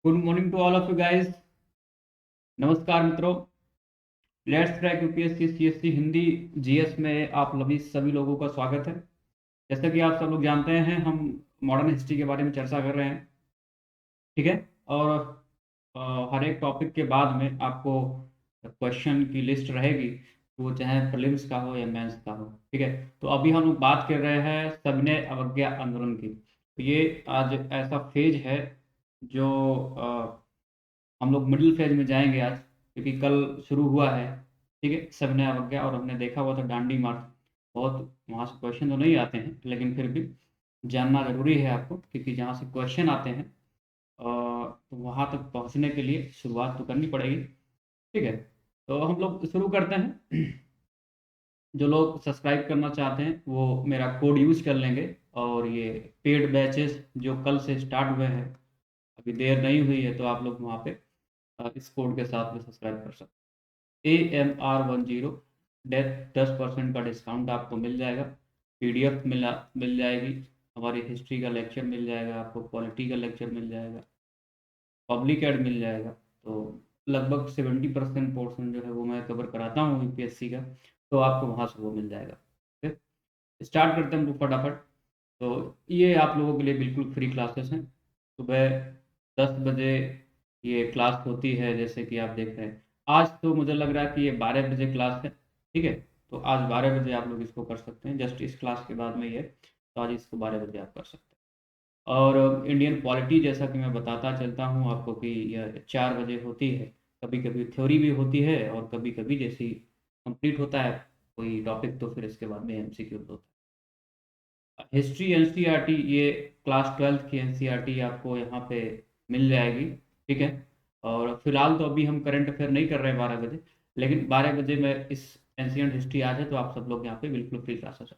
Good morning to all of you guys. नमस्कार मित्रों। Let's crack UPSC CSC Hindi GS में आप सभी लोगों का स्वागत है। जैसा कि आप सब लोग जानते हैं, हम मॉडर्न हिस्ट्री के बारे में चर्चा कर रहे हैं। ठीक है। और हर एक टॉपिक के बाद में आपको क्वेश्चन की लिस्ट रहेगी, वो चाहे प्रीलिम्स का हो या मेंस का हो। ठीक है। तो अभी हम लोग बात कर रहे हैं सविनय अवज्ञा आंदोलन की। तो ये आज ऐसा फेज है जो हम लोग मिडिल फेज में जाएंगे आज, क्योंकि कल शुरू हुआ है। ठीक है, सविनय अवज्ञा, और हमने देखा हुआ था दांडी मार्च। बहुत वहाँ से क्वेश्चन तो नहीं आते हैं, लेकिन फिर भी जानना जरूरी है आपको, क्योंकि जहाँ से क्वेश्चन आते हैं तो वहाँ तक पहुँचने के लिए शुरुआत तो करनी पड़ेगी। ठीक है। तो हम लोग शुरू करते हैं। जो लोग सब्सक्राइब करना चाहते हैं वो मेरा कोड यूज कर लेंगे। और ये पेड बैचेस जो कल से स्टार्ट हुए हैं, अभी देर नहीं हुई है, तो आप लोग वहाँ पे इस कोड के साथ में सब्सक्राइब कर सकते हैं। AMR10 10% का डिस्काउंट आपको मिल जाएगा। PDF मिल जाएगी। हमारी हिस्ट्री का लेक्चर मिल जाएगा आपको, पॉलिटी का लेक्चर मिल जाएगा, पब्लिक एड मिल जाएगा। तो लगभग 70% पोर्शन जो है वो मैं कवर कराता हूँ यूपीएससी का। तो आपको वहाँ से वो मिल जाएगा। फिर स्टार्ट करते हैं हम लोग फटाफट। तो ये आप लोगों के लिए बिल्कुल फ्री क्लासेस हैं। सुबह 10 बजे ये क्लास होती है, जैसे कि आप देख रहे हैं। आज तो मुझे लग रहा है कि ये 12 बजे क्लास है। ठीक है। तो आज 12 बजे आप लोग इसको कर सकते हैं, जस्ट इस क्लास के बाद में ये। तो आज इसको 12 बजे आप कर सकते हैं। और इंडियन पॉलिटी, जैसा कि मैं बताता चलता हूँ आपको, कि यह 4 बजे होती है। कभी कभी थ्योरी भी होती है, और कभी कभी जैसी कंप्लीट होता है कोई टॉपिक, तो फिर इसके बाद में MCQ होता है। हिस्ट्री एनसीईआरटी, ये क्लास 12th की एनसीईआरटी आपको यहाँ पे मिल जाएगी। ठीक है। और फिलहाल तो अभी हम करंट अफेयर नहीं कर रहे हैं 12 बजे, लेकिन 12 बजे में इस एंशियंट हिस्ट्री आ जाए तो आप सब लोग यहाँ पे बिल्कुल फ्री क्लासेस।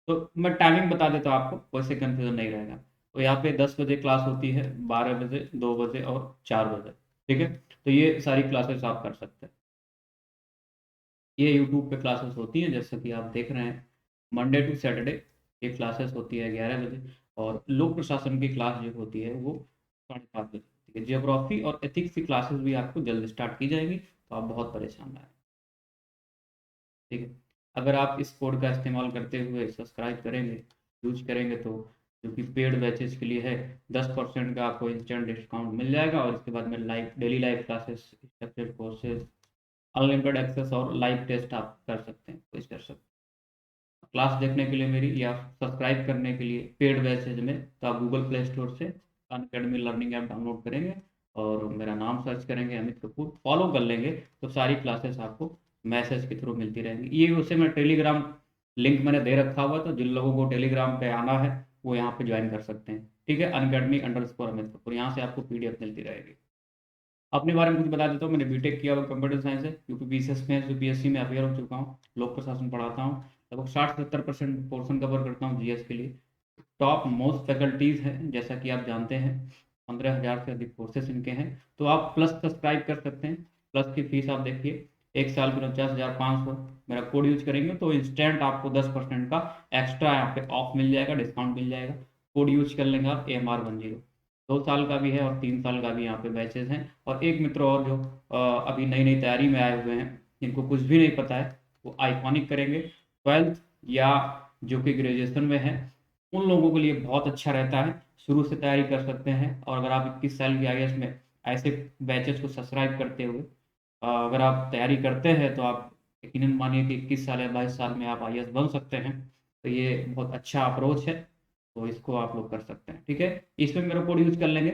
तो मैं टाइमिंग बता देता हूँ आपको, वैसे कंफ्यूजन नहीं रहेगा। तो यहाँ पे 10 बजे क्लास होती है, 12 बजे, 2 बजे और 4 बजे। ठीक है। तो ये सारी क्लासेस आप कर सकते हैं। ये यूट्यूब पे क्लासेस होती हैं, जैसे कि आप देख रहे हैं। मंडे टू सैटरडे ये क्लासेस होती है 11 बजे। और लोक प्रशासन की क्लास जो होती है वो 5:30 बजे। ठीक है। जियोग्राफी और एथिक्स की क्लासेस भी आपको जल्द स्टार्ट की जाएगी, तो आप बहुत परेशान ना हैं। ठीक है। अगर आप इस कोड का इस्तेमाल करते हुए सब्सक्राइब करेंगे, यूज करेंगे, तो जो कि पेड बैचेस के लिए है, 10% का आपको इंस्टेंट डिस्काउंट मिल जाएगा। और इसके बाद में live daily live classes, structured courses, unlimited access और लाइव टेस्ट आप कर सकते हैं, कुछ कर सकते हैं। क्लास देखने के लिए मेरी, या सब्सक्राइब करने के लिए पेड बैचेज में, तो आप गूगल प्ले स्टोर से अनअकैडमी लर्निंग ऐप डाउनलोड करेंगे, और मेरा नाम सर्च करेंगे अमित कपूर, फॉलो कर लेंगे, तो सारी क्लासेस आपको मैसेज के थ्रू मिलती रहेंगी। ये उसे मैं टेलीग्राम लिंक मैंने दे रखा हुआ, तो जिन लोगों को टेलीग्राम पे आना है वो यहाँ पे ज्वाइन कर सकते हैं। ठीक है। अनअकैडमी _ अमित कपूर, यहाँ से आपको PDF मिलती रहेगी। अपने बारे में कुछ बता देता हूँ। मैंने बीटेक किया हुआ कंप्यूटर साइंस है, यूपीपीसीएस में यूपीएससी में अपेयर हो चुका हूँ। लोक प्रशासन पढ़ाता हूँ, लगभग 60 से 70% पोर्शन कवर करता हूँ जीएस के लिए। टॉप मोस्ट फैकल्टीज़ हैं, जैसा कि आप जानते हैं। 15,000 से अधिक कोर्सेज इनके हैं। तो आप प्लस सब्सक्राइब कर सकते हैं। प्लस की फीस आप देखिए, एक साल की 49,500। मेरा कोड यूज करेंगे तो इंस्टेंट आपको 10% का एक्स्ट्रा यहाँ पे ऑफ मिल जाएगा, डिस्काउंट मिल जाएगा। कोड यूज कर लेंगे आप AMR10। 2 साल का भी है और 3 साल का भी यहाँ पे बैचेज हैं। और एक मित्र और जो अभी नई नई तैयारी में आए हुए हैं, जिनको कुछ भी नहीं पता है, वो आइकॉनिक करेंगे। 12th या जो कि ग्रेजुएशन में है, उन लोगों के लिए बहुत अच्छा रहता है। शुरू से तैयारी कर सकते हैं। और अगर आप 21 साल की आयु में ऐसे बैचेस को सब्सक्राइब करते हुए अगर आप तैयारी करते हैं, तो आप यकीनन मानिए कि 21 साल या 22 साल में आप IAS बन सकते हैं। तो ये बहुत अच्छा अप्रोच है, तो इसको आप लोग कर सकते हैं। ठीक है। इसमें मेरा कोड यूज कर लेंगे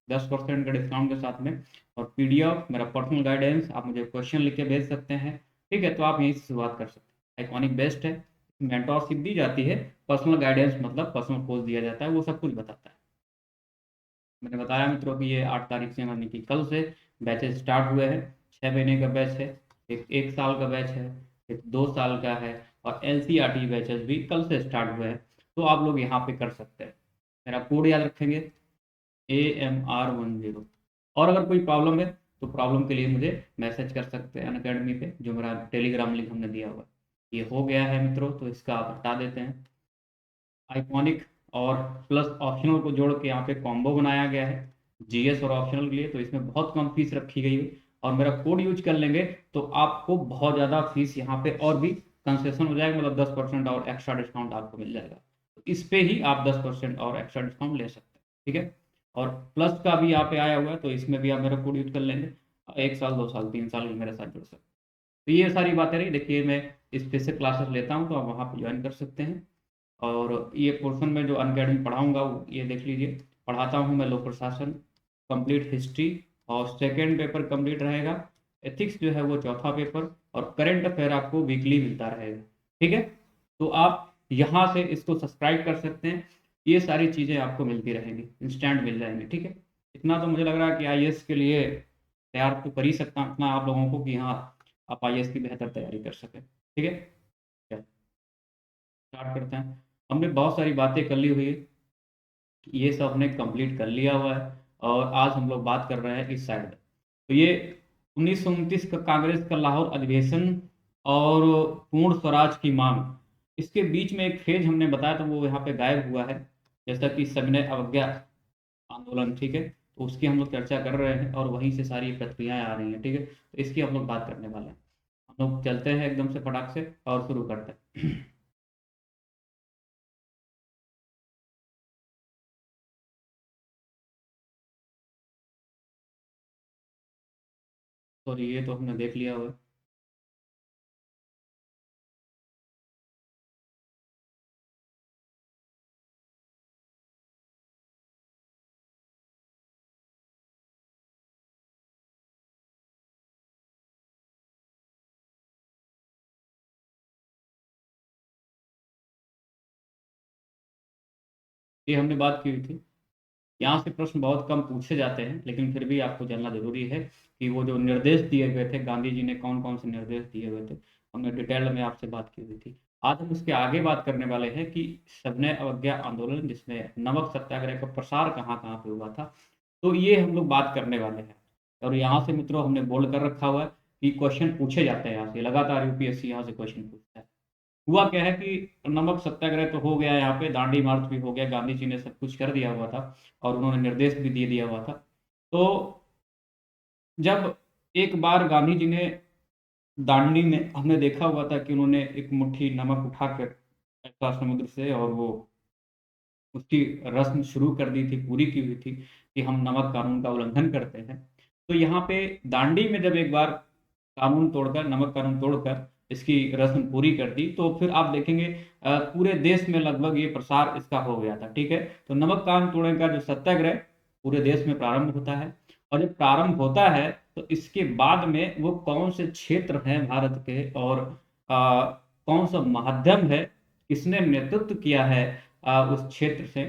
10% का डिस्काउंट के साथ में। और PDF मेरा पर्सनल गाइडेंस, आप मुझे क्वेश्चन लिख के भेज सकते हैं। ठीक है। तो आप यहीं से शुरुआत कर सकते हैं। आइकॉनिक बेस्ट है, मेंटोरशिप दी जाती है। पर्सनल गाइडेंस मतलब पर्सनल कोच दिया जाता है, वो सब कुछ बताता है। मैंने बताया मित्रों कि ये 8 तारीख से, यानी कि कल से बैचेस स्टार्ट हुए हैं। 6 महीने का बैच है, एक साल का बैच है, एक 2 साल का है। और NCERT बैचेस भी कल से स्टार्ट हुए हैं। तो आप लोग यहाँ पे कर सकते हैं। मेरा कोड याद रखेंगे, AMR10। और अगर कोई प्रॉब्लम है तो प्रॉब्लम के लिए मुझे मैसेज कर सकते हैं अनअकैडमी पे, जो मेरा टेलीग्राम लिंक हमने दिया हुआ है। ये हो गया है मित्रों, तो इसका आप हटा देते हैं। आइकॉनिक और प्लस ऑप्शनल को जोड़ के यहाँ पे कॉम्बो बनाया गया है। जीएस और ऑप्शनल के लिए, तो इसमें बहुत कम फीस रखी गई है। और मेरा कोड यूज कर लेंगे तो आपको बहुत ज़्यादा फीस यहाँ पे और भी कंसेशन हो जाएगा, मतलब 10% और एक्स्ट्रा डिस्काउंट आपको मिल जाएगा। तो इस पे ही आप 10% और एक्स्ट्रा डिस्काउंट ले सकते हैं, ठीक है। और प्लस का भी यहाँ पे आया हुआ है, तो इसमें भी आप मेरा कोड यूज कर लेंगे, 1 साल 2 साल 3 साल भी मेरे साथ जुड़ सकते हैं। तो ये सारी बातें रही। देखिए मैं इस पे से क्लासेस लेता हूँ, तो आप वहाँ पे ज्वाइन कर सकते हैं। और ये पोर्शन में जो अनअकैडमी पढ़ाऊँगा वो ये देख लीजिए। पढ़ाता हूँ मैं लोक प्रशासन, कंप्लीट हिस्ट्री, और सेकेंड पेपर कंप्लीट रहेगा। एथिक्स जो है वो चौथा पेपर, और करंट अफेयर आपको वीकली मिलता रहेगा, ठीक है। तो आप यहाँ से इसको सब्सक्राइब कर सकते हैं। ये सारी चीज़ें आपको मिलती रहेंगी, इंस्टेंट मिल जाएंगी, ठीक है। इतना तो मुझे लग रहा है कि आईएएस के लिए तैयार तो कर ही सकता हूँ इतना आप लोगों को, कि हाँ आप आईएएस की बेहतर तैयारी कर सकें, ठीक है। स्टार्ट करते हैं। हमने बहुत सारी बातें कर ली हुई है, ये सब हमने कंप्लीट कर लिया हुआ है। और आज हम लोग बात कर रहे हैं इस साइड में। तो ये 1929 का कांग्रेस का लाहौर अधिवेशन और पूर्ण स्वराज की मांग, इसके बीच में एक फेज हमने बताया था, वो यहाँ पे गायब हुआ है। जैसा कि सविनय अवज्ञा आंदोलन, ठीक है, तो उसकी हम लोग चर्चा कर रहे हैं, और वहीं से सारी प्रक्रियाएं आ रही हैं, ठीक है। तो इसकी हम लोग बात करने वाले हैं। हम लोग चलते हैं एकदम से फटाक से और शुरू करते हैं। सॉरी, ये तो हमने देख लिया हुआ है। ये हमने बात की हुई थी। यहाँ से प्रश्न बहुत कम पूछे जाते हैं, लेकिन फिर भी आपको जानना जरूरी है कि वो जो निर्देश दिए गए थे, गांधी जी ने कौन कौन से निर्देश दिए हुए थे, हमने डिटेल में आपसे बात की हुई थी। आज हम उसके आगे बात करने वाले हैं कि सविनय अवज्ञा आंदोलन, जिसमें नमक सत्याग्रह का प्रसार कहाँ कहाँ पे हुआ था, तो ये हम लोग बात करने वाले हैं। और यहाँ से मित्रों हमने बोल्ड कर रखा हुआ है कि क्वेश्चन पूछे जाते हैं यहाँ से, लगातार यूपीएससी यहाँ से क्वेश्चन पूछता है। हुआ क्या है कि नमक सत्याग्रह तो हो गया, यहाँ पे दांडी मार्च भी हो गया, गांधी जी ने सब कुछ कर दिया हुआ था, और उन्होंने निर्देश भी दे दिया हुआ था। तो जब एक बार गांधी जी ने दांडी में, हमने देखा हुआ था कि उन्होंने एक मुट्ठी नमक उठाकर ऐसा समुद्र से, और वो उसकी रस्म शुरू कर दी थी, पूरी की हुई थी कि हम नमक कानून का उल्लंघन करते हैं। तो यहाँ पे दांडी में जब एक बार कानून तोड़कर, नमक कानून तोड़कर इसकी रस्म पूरी कर दी, तो फिर आप देखेंगे पूरे देश में लगभग ये प्रसार इसका हो गया था, ठीक है। तो नमक कानून तोड़ने का जो सत्याग्रह पूरे देश में प्रारंभ होता है। और जब प्रारंभ होता है तो इसके बाद में वो कौन से क्षेत्र हैं भारत के, और कौन सा माध्यम है, किसने नेतृत्व किया है उस क्षेत्र से,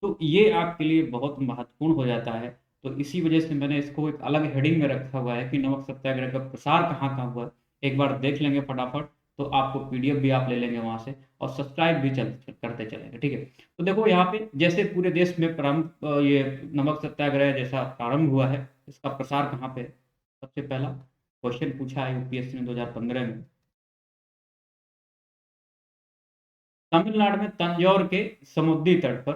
तो ये आपके लिए बहुत महत्वपूर्ण हो जाता है। तो इसी वजह से मैंने इसको एक अलग हेडिंग में रखा हुआ है कि नमक सत्याग्रह का प्रसार कहाँ कहाँ हुआ। एक बार देख लेंगे फटाफट, तो आपको पीडीएफ भी आप ले लेंगे वहां से, और सब्सक्राइब भी करते चलेंगे, ठीक है। तो देखो यहाँ पे जैसे पूरे देश में प्रारंभ, ये नमक सत्याग्रह जैसा प्रारंभ हुआ है, इसका प्रसार कहाँ पे है? सबसे पहला क्वेश्चन पूछा है यूपीएससी ने 2015 में, तमिलनाडु में तंजौर के समुद्री तट पर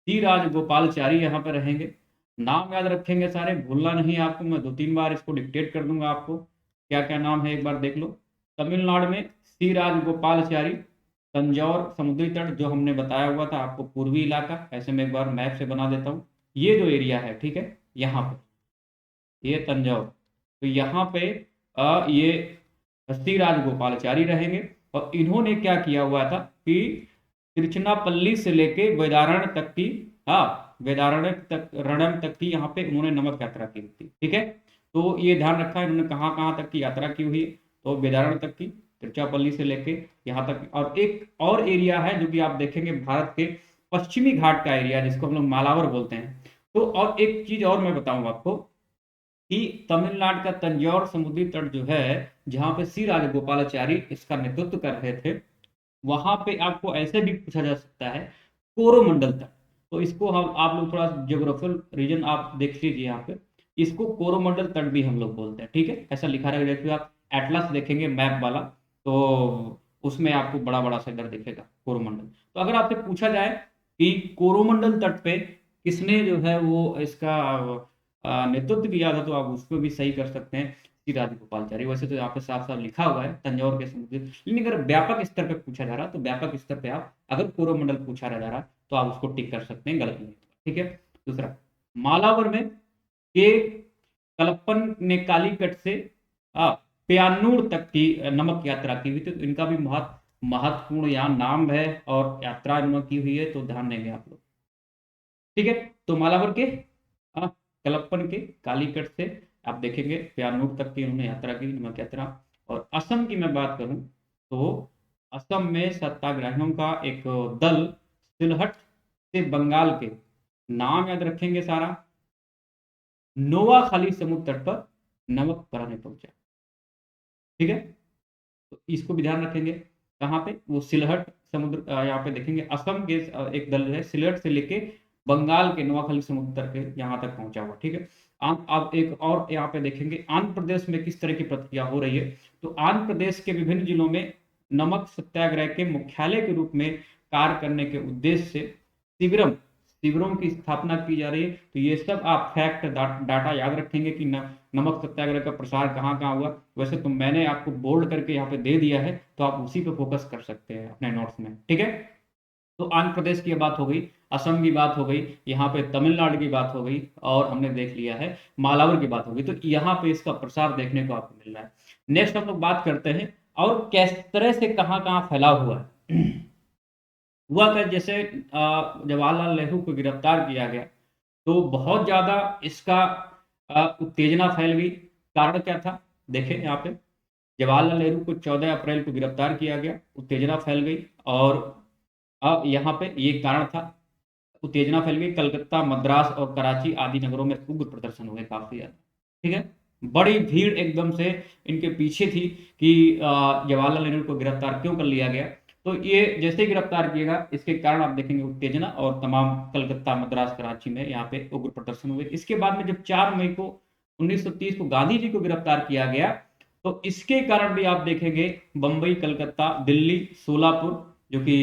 सी राजगोपालचारी यहाँ पे रहेंगे। नाम याद रखेंगे सारे, भूलना नहीं है आपको। मैं 2 3 बार इसको डिक्टेट कर दूंगा आपको, क्या क्या नाम है एक बार देख लो। तमिलनाडु में सी राजगोपालचारी, तंजौर समुद्री तट जो हमने बताया हुआ था आपको, पूर्वी इलाका, ऐसे में एक बार मैप से बना देता हूँ। ये जो एरिया है, ठीक है, यहाँ पे ये तंजौर, तो यहाँ पे ये सी राजगोपालचारी रहेंगे। और इन्होंने क्या किया हुआ था कि तिरुचिरापल्ली से लेके वेदारण तक की, हाँ वेदारण तक, रणम तक की, यहाँ पे उन्होंने नमक यात्रा की थी, ठीक है। तो ये ध्यान रखा है इन्होंने कहाँ कहाँ तक की यात्रा की हुई है। तो वेदारण तक की, तिरुचिरापल्ली से लेके यहाँ तक। और एक और एरिया है जो कि आप देखेंगे भारत के पश्चिमी घाट का एरिया, जिसको हम लोग मालावर बोलते हैं। तो और एक चीज और मैं बताऊंगा आपको कि तमिलनाडु का तंजौर समुद्री तट जो है, जहां पे सी राजगोपालाचारी इसका नेतृत्व कर रहे थे, वहां पे आपको ऐसे भी पूछा जा सकता है कोरोमंडल तट। तो इसको हम, आप लोग थोड़ा ज्योग्राफिकल रीजन आप देख लीजिए यहाँ पे, इसको कोरोमंडल तट भी हम लोग बोलते हैं, ठीक है। ऐसा लिखा रहेगा, जैसे आप एटलस देखेंगे मैप वाला, तो उसमें आपको बड़ा बड़ा सा इधर दिखेगा कोरोमंडल। तो अगर आपसे पूछा जाए कि कोरोमंडल तट पे किसने जो है वो इसका नेतृत्व किया था, तो आप उसको भी सही कर सकते हैं, श्री राजगोपालचारी। वैसे तो यहाँ पे साफ साफ लिखा हुआ है तंजौर के समुद्र, लेकिन अगर व्यापक स्तर पे पूछा जा रहा तो व्यापक स्तर पे आप अगर कोरोमंडल पूछा जा रहा तो आप उसको टिक कर सकते हैं, गलत नहीं होगा। ठीक है। दूसरा, मालावर में के कलप्पन ने कालीकट से पयानूर तक की नमक यात्रा की हुई थी, तो इनका भी महत्वपूर्ण यहाँ नाम है और यात्रा इन्होंने की हुई है, तो ध्यान देंगे आप लोग। ठीक है। तो मालावर के कलप्पन के कालीकट से आप देखेंगे पयानूर तक की उन्होंने यात्रा की, नमक यात्रा। और असम की मैं बात करूं तो असम में सत्याग्रहियों का एक दल सिलहट से बंगाल के, नाम याद रखेंगे सारा, नोआखाली समुद्र तट पर नमक भराने पहुंचा। ठीक है। तो इसको भी ध्यान रखेंगे। कहाँ पे? वो सिलहट समुद्र, यहाँ पे देखेंगे असम के एक दल है सिलहट से लेके बंगाल के नोआखाली समुद्र के यहाँ तक पहुंचा हुआ। ठीक है। अब एक और यहाँ पे देखेंगे आंध्र प्रदेश में किस तरह की प्रक्रिया हो रही है। तो आंध्र प्रदेश के विभिन्न जिलों में नमक सत्याग्रह के मुख्यालय के रूप में कार्य करने के उद्देश्य से शिविरों की स्थापना की जा रही है। तो ये सब आप फैक्ट डाटा याद रखेंगे कि नमक सत्याग्रह का प्रसार कहाँ कहाँ हुआ। वैसे तो मैंने आपको बोल्ड करके यहाँ पे दे दिया है, तो आप उसी पे फोकस कर सकते हैं अपने नोट्स में। ठीक है। तो आंध्र प्रदेश की बात हो गई, असम की बात हो गई, यहाँ पे तमिलनाडु की बात हो गई, और हमने देख लिया है मालावर की बात हो गई। तो यहाँ पे इसका प्रसार देखने को आपको मिल रहा है। नेक्स्ट हम लोग बात करते हैं और किस तरह से कहाँ कहाँ फैला हुआ है। हुआ क्या, जैसे जवाहरलाल नेहरू को गिरफ्तार किया गया तो बहुत ज्यादा इसका उत्तेजना फैल गई। कारण क्या था? देखें यहाँ पे, जवाहरलाल नेहरू को 14 अप्रैल को गिरफ्तार किया गया, उत्तेजना फैल गई। और अब यहाँ पे ये कारण था, उत्तेजना फैल गई, कलकत्ता, मद्रास और कराची आदि नगरों में उग्र प्रदर्शन हुए काफी ज्यादा। ठीक है। बड़ी भीड़ एकदम से इनके पीछे थी कि जवाहरलाल नेहरू को गिरफ्तार क्यों कर लिया गया। तो ये जैसे ही गिरफ्तार किएगा, इसके कारण आप देखेंगे उत्तेजना, और तमाम कलकत्ता, मद्रास, कराची में यहाँ पे उग्र प्रदर्शन हुए। इसके बाद में जब 4 मई को 1930 को गांधी जी को गिरफ्तार किया गया, तो इसके कारण भी आप देखेंगे बंबई, कलकत्ता, दिल्ली, सोलापुर, जो कि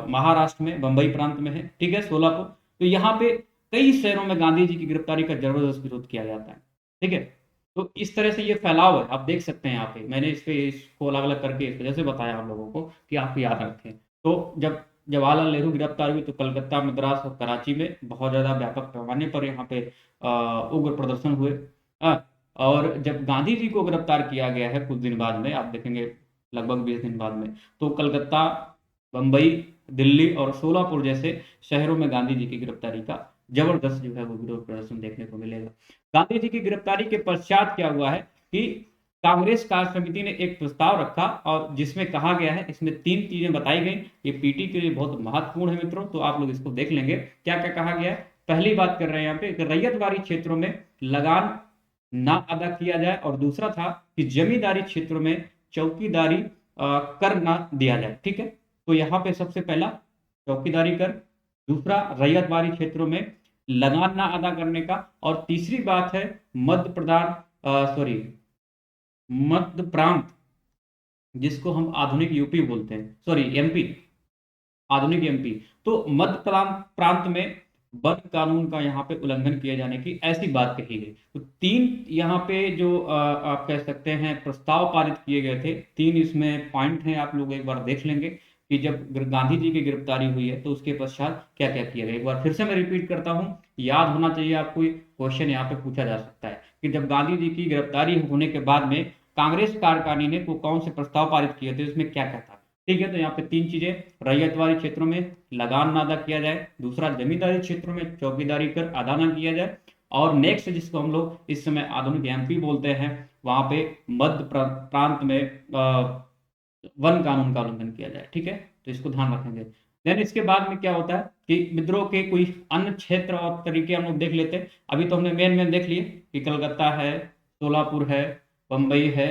महाराष्ट्र में बंबई प्रांत में है, ठीक है, सोलापुर, तो यहाँ पे कई शहरों में गांधी जी की गिरफ्तारी का जबरदस्त विरोध किया जाता है। ठीक है। तो इस तरह से ये फैलाव है, आप देख सकते हैं यहाँ पे मैंने इस पे इसको अलग अलग करके इस वजह से बताया आप लोगों को कि आप याद रखें। तो जब जवाहरलाल नेहरू गिरफ्तार हुई तो कलकत्ता, मद्रास और कराची में बहुत ज्यादा व्यापक पैमाने पर यहाँ पे उग्र प्रदर्शन हुए। अ, और जब गांधी जी को गिरफ्तार किया गया है कुछ दिन बाद में, आप देखेंगे लगभग 20 दिन बाद में, तो कलकत्ता, बंबई, दिल्ली और सोलापुर जैसे शहरों में गांधी जी की गिरफ्तारी का जबरदस्त जो है वो विरोध प्रदर्शन देखने को मिलेगा। गांधी जी की गिरफ्तारी के पश्चात क्या हुआ है कि कांग्रेस कार्य समिति ने एक प्रस्ताव रखा, और जिसमें कहा गया है, इसमें 3 चीजें बताई गई। ये पीटी के लिए बहुत महत्वपूर्ण है मित्रों, तो आप लोग इसको देख लेंगे क्या क्या कहा गया है। पहली बात कर रहे हैं यहाँ पे, रैयतवाड़ी क्षेत्रों में लगान ना अदा किया जाए, और दूसरा था कि जमींदारी क्षेत्रों में चौकीदारी कर ना दिया जाए। ठीक है। तो यहाँ पे सबसे पहला चौकीदारी कर, दूसरा रैयतवाड़ी क्षेत्रों में लगान ना अदा करने का, और तीसरी बात है मध्य प्रांत, जिसको हम आधुनिक यूपी बोलते हैं, सॉरी एमपी, आधुनिक एमपी। तो मध्य प्रांत में वन कानून का यहाँ पे उल्लंघन किए जाने की ऐसी बात कही गई। तो 3 यहाँ पे जो आप कह सकते हैं प्रस्ताव पारित किए गए थे, 3 इसमें पॉइंट हैं, आप लोग एक बार देख लेंगे कि जब गांधी जी की गिरफ्तारी हुई है तो उसके पश्चात क्या क्या किया गया। एक बार फिर से मैं रिपीट करता हूँ, याद होना चाहिए आपको, क्वेश्चन यहाँ पे पूछा जा सकता है कि जब गांधी जी की गिरफ्तारी होने के बाद में कांग्रेस कार्यकारिणी ने वो कौन से प्रस्ताव पारित किए थे, उसमें क्या क्या था। ठीक है। तो यहाँ पे 3 चीजें, रैयतवाड़ी क्षेत्रों में लगान ना अदा किया जाए, दूसरा जमींदारी क्षेत्रों में चौकीदारी कर अदा ना किया जाए, और नेक्स्ट जिसको हम लोग इस समय आधुनिक एमपी बोलते हैं, वहां पे मध्य प्रांत में वन कानून का उल्लंघन किया जाए। ठीक है। तो इसको ध्यान रखेंगे। देन इसके बाद में क्या होता है कि विद्रोह के कोई अन्य क्षेत्र और तरीके हम लोग देख लेते हैं। अभी तो हमने मेन देख लिए कि कलकत्ता है, सोलापुर है, बंबई है,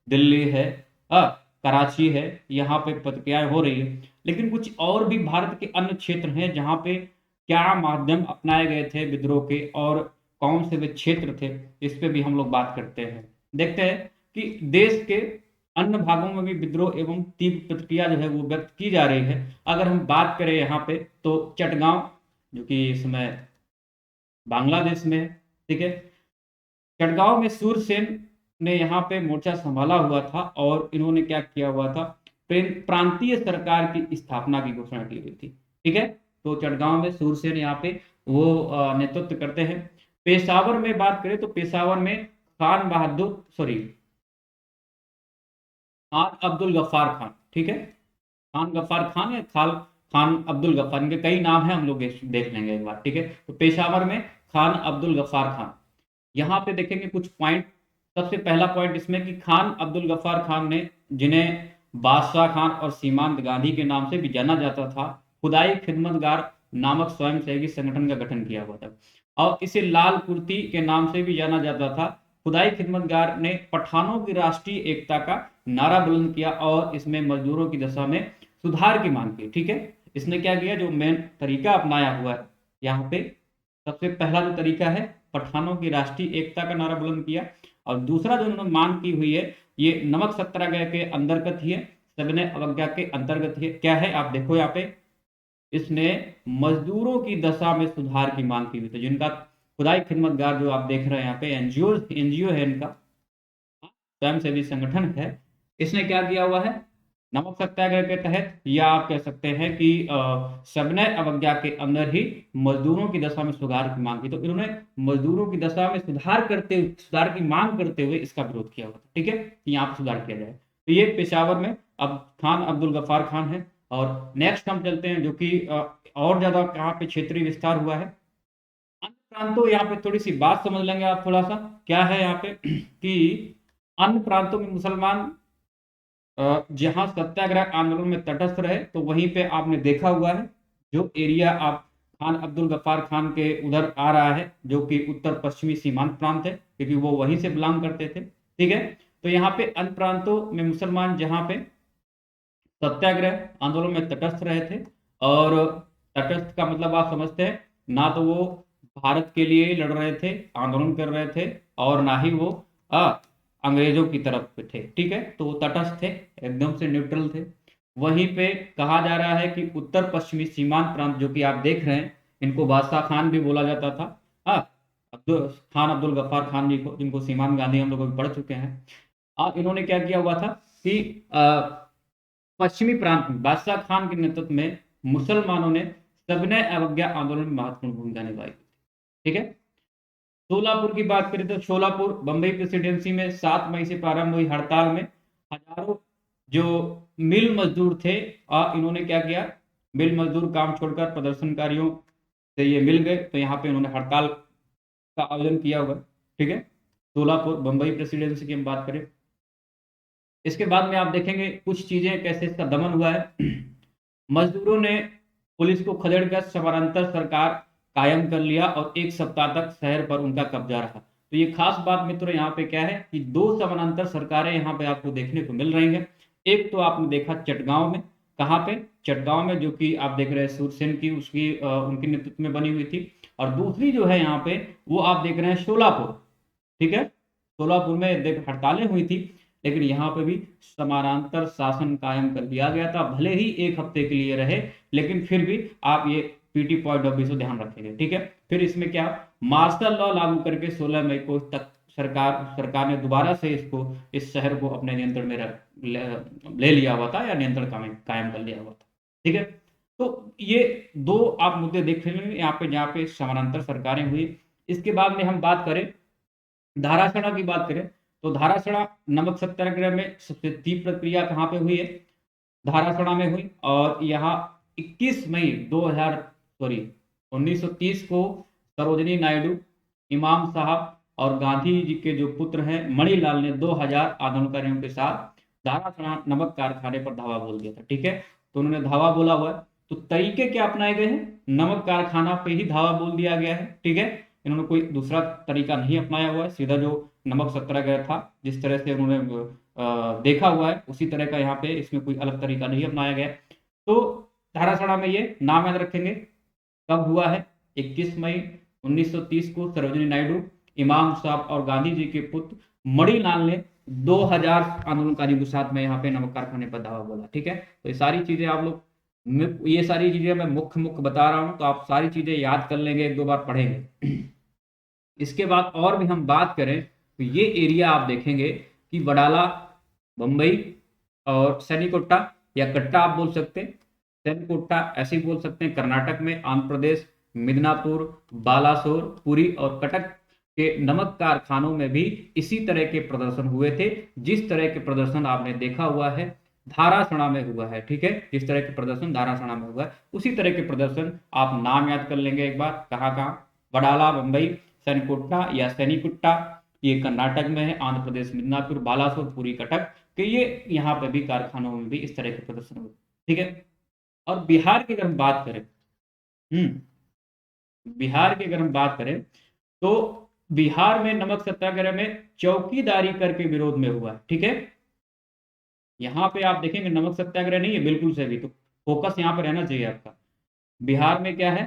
दिल्ली है, कराची है, यहाँ पे प्रक्रियाएं हो रही है। लेकिन कुछ और भी भारत के अन्य क्षेत्र हैं जहाँ पे क्या माध्यम अपनाए गए थे विद्रोह के, और कौन से वे क्षेत्र थे, इस पे भी हम लोग बात करते हैं। देखते हैं कि देश के अन्य भागों में भी विद्रोह एवं तीव्र प्रतिक्रिया जो है वो व्यक्त की जा रही है। अगर हम बात करें यहाँ पे तो चटगांव, जो कि इस समय बांग्लादेश में है, ठीक है। चटगांव में सूरसेन ने यहाँ पे मोर्चा संभाला हुआ था और इन्होंने क्या किया हुआ था, प्रांतीय सरकार की स्थापना की घोषणा की हुई थी, ठीक है। तो चटगांव में सूरसेन यहाँ पे वो नेतृत्व करते हैं। पेशावर में बात करें तो पेशावर में खान बहादुर सॉरी खान अब्दुल गफ्फार खान, ठीक है। खान गफ्फार खान या खान अब्दुल गफ्फार, इनके कई नाम हैं, हम लोग देख लेंगे एक बार, ठीक है। तो पेशावर में खान अब्दुल गफ्फार खान, यहाँ पे देखेंगे कुछ पॉइंट। सबसे पहला पॉइंट इसमें कि खान अब्दुल गफ्फार खान ने, जिन्हें बादशाह खान और सीमांत गांधी के नाम से भी जाना जाता था, खुदाई खिदमतगार नामक स्वयंसेवी संगठन का गठन किया हुआ था और इसे लाल कुर्ती के नाम से भी जाना जाता था। खुदाई खिदमतगार ने पठानों की राष्ट्रीय एकता का नारा बुलंद किया और इसमें मजदूरों की दशा में सुधार की मांग की, ठीक है। इसने क्या किया, जो मेन तरीका अपनाया हुआ है यहाँ पे, सबसे पहला जो तरीका है, पठानों की राष्ट्रीय एकता का नारा बुलंद किया। और दूसरा जो उन्होंने मांग की हुई है, ये नमक सत्याग्रह के अंतर्गत ही है, सविनय अवज्ञा के अंतर्गत ही है। क्या है आप देखो यहाँ पे, इसने मजदूरों की दशा में सुधार की मांग की हुई थी, जिनका खुदाई खिदमतगार जो आप देख रहे हैं यहाँ पे एनजीओ है इनका, स्वयंसेवी संगठन है। इसने क्या किया हुआ है, नमक सत्याग्रह के तहत, या आप कह सकते हैं कि सविनय अवज्ञा के अंदर ही मजदूरों की दशा में सुधार की मांग की। तो इन्होंने मजदूरों की दशा में सुधार की मांग करते हुए इसका विरोध किया हुआ था, ठीक है, कि यहाँ पर सुधार किया जाए। तो ये पेशावर में अब खान अब्दुल गफ्फार खान है। और नेक्स्ट हम चलते हैं, जो कि और ज्यादा यहाँ पे क्षेत्रीय विस्तार हुआ है। अन्य प्रांतों, यहाँ पे थोड़ी सी बात समझ लेंगे आप थोड़ा सा, क्या है यहाँ पे कि अन्य प्रांतों में मुसलमान जहां सत्याग्रह आंदोलन में तटस्थ रहे, तो वहीं पे आपने देखा हुआ है, जो एरिया आप खान अब्दुल गफ्फार खान के उधर आ रहा है, जो कि उत्तर पश्चिमी सीमांत प्रांत है, क्योंकि वो वहीं से बिलोंग करते थे, ठीक है। तो यहाँ पे अन्य प्रांतों में मुसलमान जहाँ पे सत्याग्रह आंदोलन में तटस्थ रहे थे, और तटस्थ का मतलब आप समझते हैं, ना तो वो भारत के लिए लड़ रहे थे, आंदोलन कर रहे थे, और ना ही वो अंग्रेजों की तरफ पे थे, ठीक है। तो वो तटस्थ थे, एकदम से न्यूट्रल थे। वहीं पे कहा जा रहा है कि उत्तर पश्चिमी सीमांत प्रांत, जो कि आप देख रहे हैं, इनको बादशाह खान भी बोला जाता था, हाँ, खान अब्दुल गफ्फार खान जी को, जिनको सीमांत गांधी हम लोग पढ़ चुके हैं। इन्होंने क्या किया हुआ था कि पश्चिमी प्रांत में बादशाह खान के नेतृत्व में मुसलमानों ने सविनय अवज्ञा आंदोलन में महत्वपूर्ण भूमिका निभाई, ठीक है। सोलापुर की बात करें तो सोलापुर बंबई प्रेसिडेंसी में 7 मई से प्रारंभ हुई हड़ताल में हजारों जो मिल मजदूर थे, इन्होंने क्या किया, मिल मजदूर काम छोड़कर प्रदर्शनकारियों से ये मिल गए, तो यहाँ पे उन्होंने हड़ताल का आयोजन किया हुआ, ठीक है। सोलापुर बंबई प्रेसिडेंसी की हम बात करें, इसके बाद में आप देखेंगे कुछ चीजें कैसे इसका दमन हुआ है। मजदूरों ने पुलिस को खदेड़कर समानांतर सरकार कायम कर लिया और 1 सप्ताह तक शहर पर उनका कब्जा रहा। तो ये खास बात मित्रों यहाँ पे क्या है कि 2 समानांतर सरकारें यहाँ पे आपको देखने को मिल रही हैं। एक तो आपने देखा चटगांव में, कहाँ पे, चटगांव में, जो कि आप देख रहे हैं सूरसेन की उसकी उनके नेतृत्व में बनी हुई थी। और दूसरी जो है यहाँ पे, वो आप देख रहे हैं सोलापुर, ठीक है। सोलापुर में देख हड़तालें हुई थी, लेकिन यहाँ पे भी समानांतर शासन कायम कर दिया गया था, भले ही 1 हफ्ते के लिए रहे, लेकिन फिर भी आप ये पीटी पॉइंट ऑफ व्यू से ध्यान रखेंगे, ठीक है। फिर इसमें क्या, मार्शल लॉ लागू करके 16 मई को तक सरकार ने दोबारा से इस शहर को अपने नियंत्रण में ले लिया हुआ था, या नियंत्रण कायम कर लिया हुआ था, ठीक है। तो ये 2 आप मुद्दे देख लेंगे यहाँ पे, जहाँ पे समानांतर सरकारें हुई। इसके बाद में हम बात करें, धारासणा की बात करें, तो धारासणा नमक सत्याग्रह में सबसे तीव्र क्रिया कहाँ पे हुई है, धारासणा में हुई। और यहाँ 21 मई 1930 को सरोजनी नायडू, इमाम साहब और गांधी जी के जो पुत्र हैं मणिलाल ने 2000 आंदोलनकारियों के साथ धारासणा नमक कारखाने पर धावा बोल दिया था, ठीक है। तो उन्होंने धावा बोला हुआ है, तो तरीके क्या अपनाए गए हैं, नमक कारखाना पे ही धावा बोल दिया गया है, ठीक है। इन्होंने कोई दूसरा तरीका नहीं अपनाया हुआ है, सीधा जो नमक सत्याग्रह था जिस तरह से उन्होंने देखा हुआ है, उसी तरह का यहाँ पे, इसमें कोई अलग तरीका नहीं अपनाया गया। तो धारासणा में ये नाम याद रखेंगे, कब हुआ है, 21 मई 1930 को सरोजिनी नायडू, इमाम साहब और गांधी जी के पुत्र मणिलाल ने 2000 आंदोलनकारियों के साथ में यहाँ पे नमक कारखाने पर धावा बोला, ठीक है। तो ये सारी चीजें आप लोग ये सारी चीजें मैं मुख्य मुख्य बता रहा हूं, तो आप सारी चीजें याद कर लेंगे, एक दो बार पढ़ेंगे। इसके बाद और भी हम बात करें तो ये एरिया आप देखेंगे कि वडाला, बम्बई और सैनिकोट्टा या कट्टा आप बोल सकते हैं, सैनिकोट्टा ऐसे ही बोल सकते हैं, कर्नाटक में, आंध्र प्रदेश, मिदनापुर, बालासोर, पुरी और कटक के नमक कारखानों में भी इसी तरह के प्रदर्शन हुए थे, जिस तरह के प्रदर्शन आपने देखा हुआ है धारासणा में हुआ है। ठीक है, जिस तरह के प्रदर्शन धारासणा में हुआ है उसी तरह के प्रदर्शन आप नाम याद कर लेंगे एक बार, कहाँ कहाँ, वडाला, बम्बई, सैनिकोट्टा या सैनिकुट्टा, ये कर्नाटक में है, आंध्र प्रदेश मिदनापुर, बालासोर, पुरी, कटक, कि ये यहाँ पे भी कारखानों में भी इस तरह के प्रदर्शन हुए। ठीक है, और बिहार की अगर हम बात करें, बिहार की अगर हम बात करें तो बिहार में नमक सत्याग्रह में चौकीदारी करके विरोध में हुआ है। ठीक है, यहाँ पे आप देखेंगे नमक सत्याग्रह नहीं है बिल्कुल से भी, तो फोकस यहाँ पे रहना चाहिए आपका। बिहार में क्या है,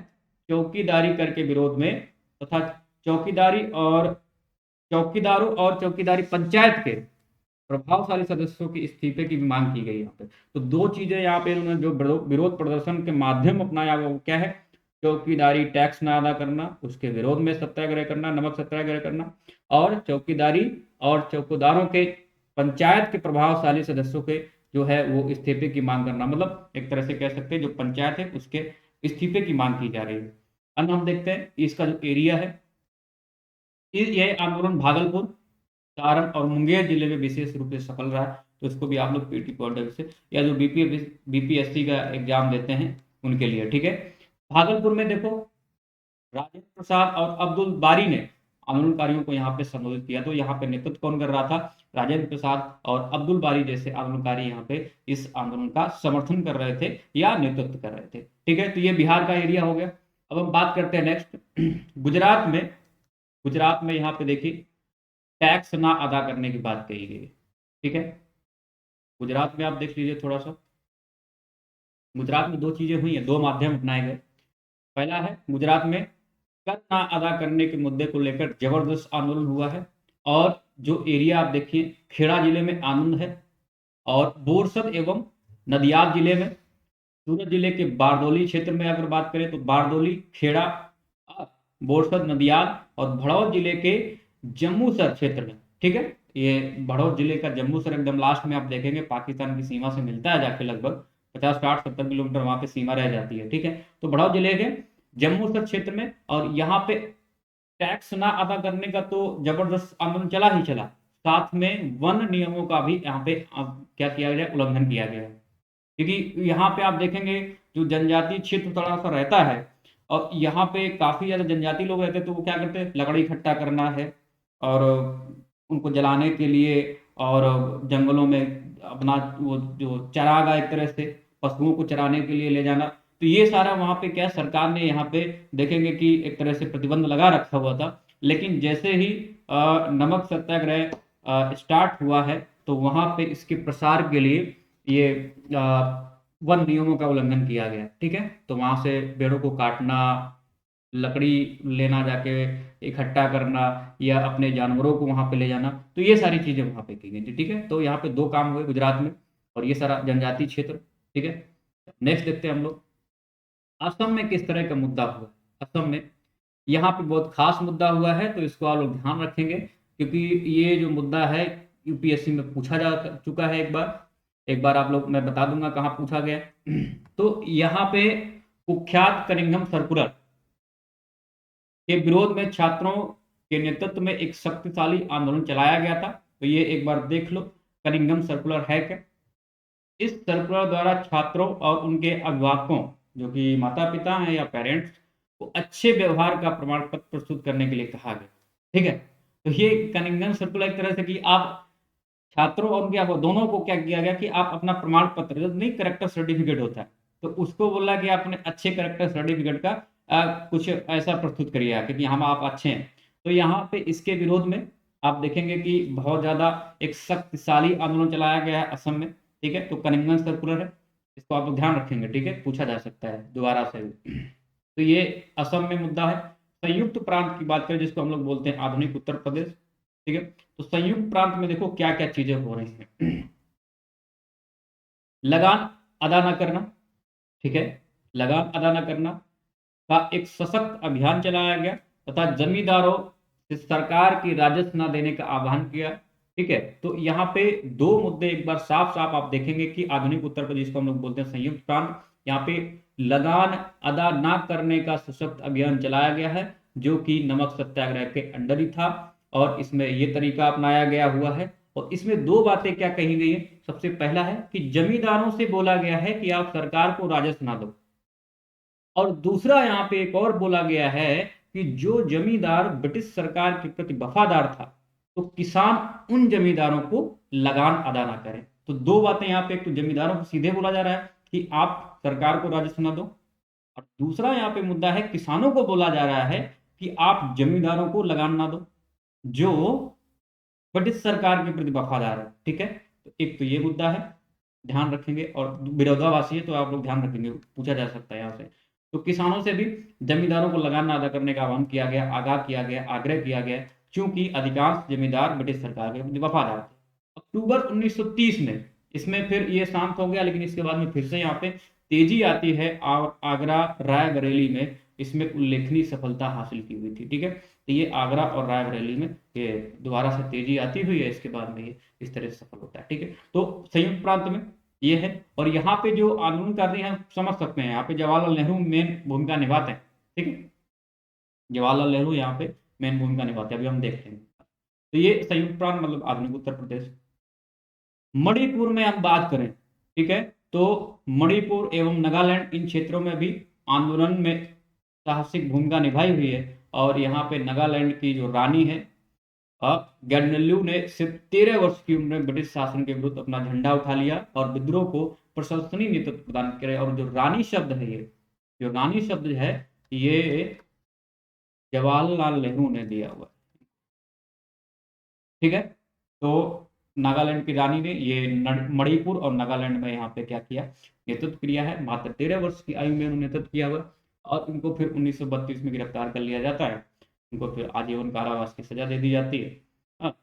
चौकीदारी करके विरोध में, तथा चौकीदारी और चौकीदारों और चौकीदारी पंचायत के प्रभावशाली सदस्यों के इस्तीफे की भी मांग की गई यहाँ पे। तो दो चीजें यहाँ पे इन्होंने जो विरोध प्रदर्शन के माध्यम अपनाया वो क्या है, चौकीदारी टैक्स ना अदा करना, उसके विरोध में सत्याग्रह करना, नमक सत्याग्रह करना, और चौकीदारी और चौकीदारों के पंचायत के प्रभावशाली सदस्यों के जो है वो इस्तीफे की मांग करना, मतलब एक तरह से कह सकते हैं जो पंचायत है उसके इस्तीफे की मांग की जा रही है। अब हम देखते हैं इसका जो एरिया है, यह आंदोलन भागलपुर, सारण और मुंगेर जिले में विशेष रूप से सफल रहा। तो इसको भी आप लोग पीटी पॉइंट ऑफ व्यू से या जो बीपीएससी का एग्जाम देते हैं उनके लिए। ठीक है, भागलपुर में देखो राजेंद्र प्रसाद और अब्दुल बारी ने आंदोलनकारियों को यहाँ पे संबोधित किया। तो यहाँ पे नेतृत्व कौन कर रहा था, राजेंद्र प्रसाद और अब्दुल बारी जैसे आंदोलनकारी यहाँ पे इस आंदोलन का समर्थन कर रहे थे या नेतृत्व कर रहे थे। ठीक है, तो ये बिहार का एरिया हो गया। अब हम बात करते हैं नेक्स्ट गुजरात में। गुजरात में यहाँ पे देखिए टैक्स ना अदा करने की बात कही गई है। ठीक है, गुजरात में आप देख लीजिए थोड़ा सा, गुजरात में दो चीजें हुई हैं, दो माध्यम अपनाए गए। पहला है गुजरात में कर ना अदा करने के मुद्दे को लेकर जबरदस्त आंदोलन हुआ है, और जो एरिया आप देखिए खेड़ा जिले में आनंद है, और बोरसद एवं नदियाद जिले में, सूरत जिले के बारदोली क्षेत्र में अगर बात करें तो बारदोली, खेड़ा, बोरसद, नदियाद, और भड़ौत जिले के जम्मूसर क्षेत्र में। ठीक है, ये भड़ौत जिले का जम्मूसर एकदम लास्ट में आप देखेंगे, पाकिस्तान की सीमा से मिलता है जाके, लगभग 50 60 70 किलोमीटर वहां पे सीमा रह जाती है। ठीक है, तो भड़ौत जिले के जम्मूसर क्षेत्र में, और यहाँ पे टैक्स ना अदा करने का तो जबरदस्त आंदोलन चला ही चला, साथ में वन नियमों का भी यहाँ पे क्या किया गया, उल्लंघन किया गया है। क्योंकि यहाँ पे आप देखेंगे जो जनजातीय क्षेत्र थोड़ा सा रहता है, और यहाँ पे काफी ज्यादा जनजाति लोग रहते हैं, तो वो क्या करते हैं, लकड़ी इकट्ठा करना है और उनको जलाने के लिए, और जंगलों में अपना वो जो चरागा एक तरह से पशुओं को चराने के लिए ले जाना। तो ये सारा वहां पे क्या सरकार ने यहाँ पे देखेंगे कि एक तरह से प्रतिबंध लगा रखा हुआ था। लेकिन जैसे ही नमक सत्याग्रह स्टार्ट हुआ है, तो वहां पे इसके प्रसार के लिए ये वन नियमों का उल्लंघन किया गया। ठीक है, तो वहां से पेड़ों को काटना, लकड़ी लेना जाके इकट्ठा करना, या अपने जानवरों को वहां पे ले जाना, तो ये सारी चीजें वहां पे की गई थी। ठीक है, तो यहाँ पे दो काम हुए गुजरात में, और ये सारा जनजातीय क्षेत्र। ठीक है, नेक्स्ट देखते हैं हम लोग असम में किस तरह का मुद्दा हुआ। असम में यहाँ पे बहुत खास मुद्दा हुआ है, तो इसको आप लोग ध्यान रखेंगे, क्योंकि ये जो मुद्दा है यूपीएससी में पूछा जा चुका है एक बार। एक बार आप लोग मैं बता दूंगा कहाँ पूछा गया। तो यहाँ पे कुख्यात कनिंघम सर्कुलर के विरोध में छात्रों के नेतृत्व में एक शक्तिशाली आंदोलन चलाया गया था। तो ये एक बार देख लो कनिंघम सर्कुलर है क्या। इस सर्कुलर द्वारा छात्रों और उनके अभिभावकों, जो कि माता पिता हैं या पेरेंट्स, को अच्छे व्यवहार का प्रमाण पत्र प्रस्तुत करने के लिए कहा गया। ठीक है, तो ये कनिंघम सर्कुलर एक तरह से कि आप छात्रों और उनके अभिभावक दोनों को क्या किया गया कि आप अपना प्रमाण पत्र, जो नहीं करेक्टर सर्टिफिकेट होता है, तो उसको बोला कि आपने अच्छे करेक्टर सर्टिफिकेट का कुछ ऐसा प्रस्तुत करिए आके कि हम आप अच्छे हैं। तो यहाँ पे इसके विरोध में आप देखेंगे कि बहुत ज्यादा एक शक्तिशाली आंदोलन चलाया गया है असम में। ठीक है, तो कनिंघम सर्कुलर है, इसको आप लोग ध्यान रखेंगे। ठीक है, पूछा जा सकता है दोबारा से भी। तो ये असम में मुद्दा है। संयुक्त प्रांत की बात करें, जिसको हम लोग बोलते हैं आधुनिक उत्तर प्रदेश। ठीक है, तो संयुक्त प्रांत में देखो क्या क्या चीजें हो रही हैं। लगान अदा न करना, ठीक है, लगान अदा न करना का एक सशक्त अभियान चलाया गया तथा जमींदारों से सरकार की राजस्व न देने का आह्वान किया। ठीक है, तो यहाँ पे दो मुद्दे एक बार साफ साफ आप देखेंगे कि आधुनिक उत्तर प्रदेश को हम लोग बोलते हैं संयुक्त प्रांत, यहाँ पे लगान अदा ना करने का सशक्त अभियान चलाया गया है, जो कि नमक सत्याग्रह के अंडर ही था, और इसमें ये तरीका अपनाया गया हुआ है। और इसमें दो बातें क्या कही गई है, सबसे पहला है कि जमींदारों से बोला गया है कि आप सरकार को राजस्व ना दो, और दूसरा यहाँ पे एक और बोला गया है कि जो जमींदार ब्रिटिश सरकार के प्रति वफादार था, तो किसान उन जमींदारों को लगान अदा ना करें। तो दो बातें यहाँ पे, एक तो जमींदारों को सीधे बोला जा रहा है कि आप सरकार को राजस्व ना दो, और दूसरा यहाँ पे मुद्दा है किसानों को बोला जा रहा है कि आप जमींदारों को लगान ना दो जो ब्रिटिश सरकार के प्रति वफादार है। ठीक है, तो एक तो ये मुद्दा है, ध्यान रखेंगे, और विरोधाभासी है तो आप लोग ध्यान रखेंगे, पूछा जा सकता है यहाँ से। तो किसानों से भी जमींदारों को लगान अदा करने का आह्वान किया गया, आगाह किया गया, आग्रह किया गया, क्योंकि अधिकांश जमींदार ब्रिटिश सरकार के प्रति वफादार थे। अक्टूबर 1930 में इसमें फिर ये शांत हो गया, लेकिन इसके बाद में फिर से यहाँ पे तेजी आती है, और आगरा रायबरेली में इसमें उल्लेखनीय सफलता हासिल की हुई थी। ठीक है, तो ये आगरा और रायबरेली में ये दोबारा से तेजी आती हुई है, इसके बाद में ये इस तरह से सफल होता है। ठीक है, तो संयुक्त प्रांत में ये है, और यहाँ पे जो आंदोलन कर रहे हैं समझ सकते हैं, यहाँ पे जवाहरलाल नेहरू मेन भूमिका निभाते हैं। ठीक है, जवाहरलाल नेहरू यहाँ पे मेन भूमिका निभाते हैं, अभी हम देखते हैं। तो ये संयुक्त प्रांत मतलब आधुनिक उत्तर प्रदेश। मणिपुर में हम बात करें, ठीक है, तो मणिपुर एवं नागालैंड इन क्षेत्रों में भी आंदोलन में साहसिक भूमिका निभाई हुई है, और यहाँ पे नागालैंड की जो रानी है गैडनल्यू ने सिर्फ 13 वर्ष की उम्र में ब्रिटिश शासन के विरुद्ध अपना झंडा उठा लिया और विद्रोह को प्रशंसनीय नेतृत्व प्रदान किया। और जो रानी शब्द है, ये जो रानी शब्द है, ये जवाहरलाल नेहरू ने दिया हुआ है। ठीक है, तो नागालैंड की रानी ने ये मणिपुर और नागालैंड में यहाँ पे क्या किया, नेतृत्व किया है। मात्र 13 वर्ष की आयु में उन्होंने नेतृत्व किया हुआ, और उनको फिर 1932 में गिरफ्तार कर लिया जाता है, उनको फिर आजीवन कारावास की सजा दे दी जाती है। हाँ,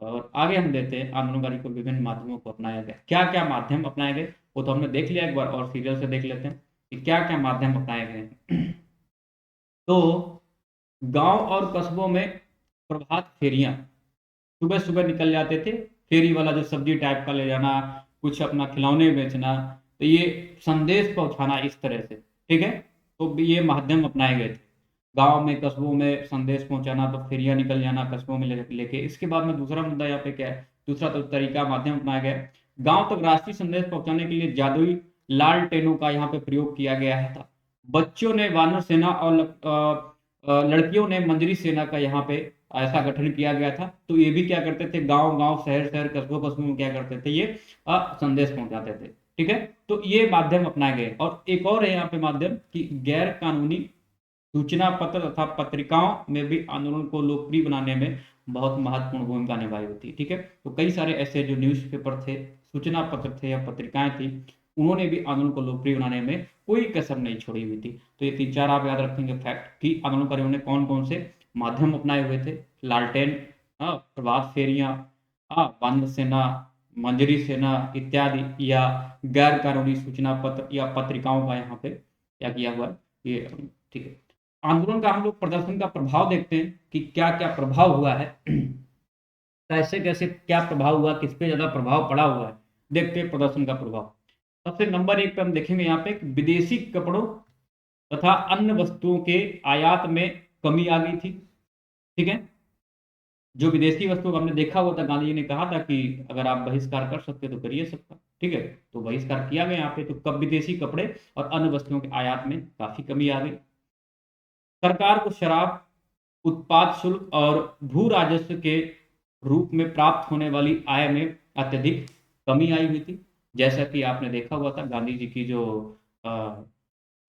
और आगे हम देते हैं आंदोलनकारी को विभिन्न माध्यमों को अपनाया गया। क्या क्या माध्यम अपनाए गए वो तो हमने देख लिया, एक बार और सीरियल से देख लेते हैं कि क्या क्या माध्यम अपनाए गए। तो गांव और कस्बों में प्रभात फेरियां सुबह सुबह निकल जाते थे, फेरी वाला जो सब्जी टाइप का ले जाना, कुछ अपना खिलौने बेचना, तो ये संदेश पहुंचाना इस तरह से। ठीक है, तो ये माध्यम अपनाए गए थे, गांव में कस्बों में संदेश पहुंचाना, तो फेरियां निकल जाना कस्बों में लेके। इसके बाद में दूसरा मुद्दा यहाँ पे क्या है, दूसरा तो तरीका माध्यम अपनाया गया, गांव तक राष्ट्रीय संदेश पहुंचाने के लिए जादुई लालटेनों का यहाँ पे प्रयोग किया गया था। बच्चों ने वानर सेना और लड़कियों ने मंजरी सेना का यहाँ पे ऐसा गठन किया गया था। तो ये भी क्या करते थे, गांव गांव शहर शहर कस्बों कस्बों में क्या करते थे, ये संदेश पहुंचाते थे। ठीक है, तो ये माध्यम अपनाए गए। और एक और है यहाँ पे माध्यम कि गैर कानूनी सूचना पत्र तथा पत्रिकाओं में भी आंदोलन को लोकप्रिय बनाने में बहुत महत्वपूर्ण भूमिका निभाई होती। ठीक है, तो कई सारे ऐसे जो न्यूज़पेपर थे, सूचना पत्र थे या पत्रिकाएं थी, उन्होंने भी आंदोलन को लोकप्रिय बनाने में कोई कसर नहीं छोड़ी हुई थी। तो ये 3-4 आप याद रखेंगे फैक्ट कि आंदोलनकारियों ने कौन कौन से माध्यम अपनाए हुए थे, लालटेन, प्रभात फेरियां, वानर सेना, मंजरी सेना इत्यादि, या गैर कानूनी सूचना पत्र या पत्रिकाओं का यहाँ पे क्या किया हुआ है ये। ठीक है, आंदोलन का हम लोग प्रदर्शन का प्रभाव देखते हैं कि क्या क्या प्रभाव हुआ है, कैसे कैसे क्या प्रभाव हुआ, किस पे ज्यादा प्रभाव पड़ा हुआ है। देखते हैं प्रदर्शन का प्रभाव। सबसे नंबर 1 पे हम देखेंगे यहाँ पे विदेशी कपड़ों तथा अन्य वस्तुओं के आयात में कमी आ गई थी। ठीक है, जो विदेशी वस्तु हमने देखा हुआ था, गांधी जी ने कहा था कि अगर आप बहिष्कार कर सकते तो करिए सबका। ठीक है, तो बहिष्कार किया गया यहाँ पे। तो कब विदेशी कपड़े और अन्य वस्तुओं के आयात में काफी कमी आ गई। सरकार को शराब उत्पाद शुल्क और भू राजस्व के रूप में प्राप्त होने वाली आय में अत्यधिक कमी आई हुई थी। जैसा कि आपने देखा हुआ था, गांधी जी की जो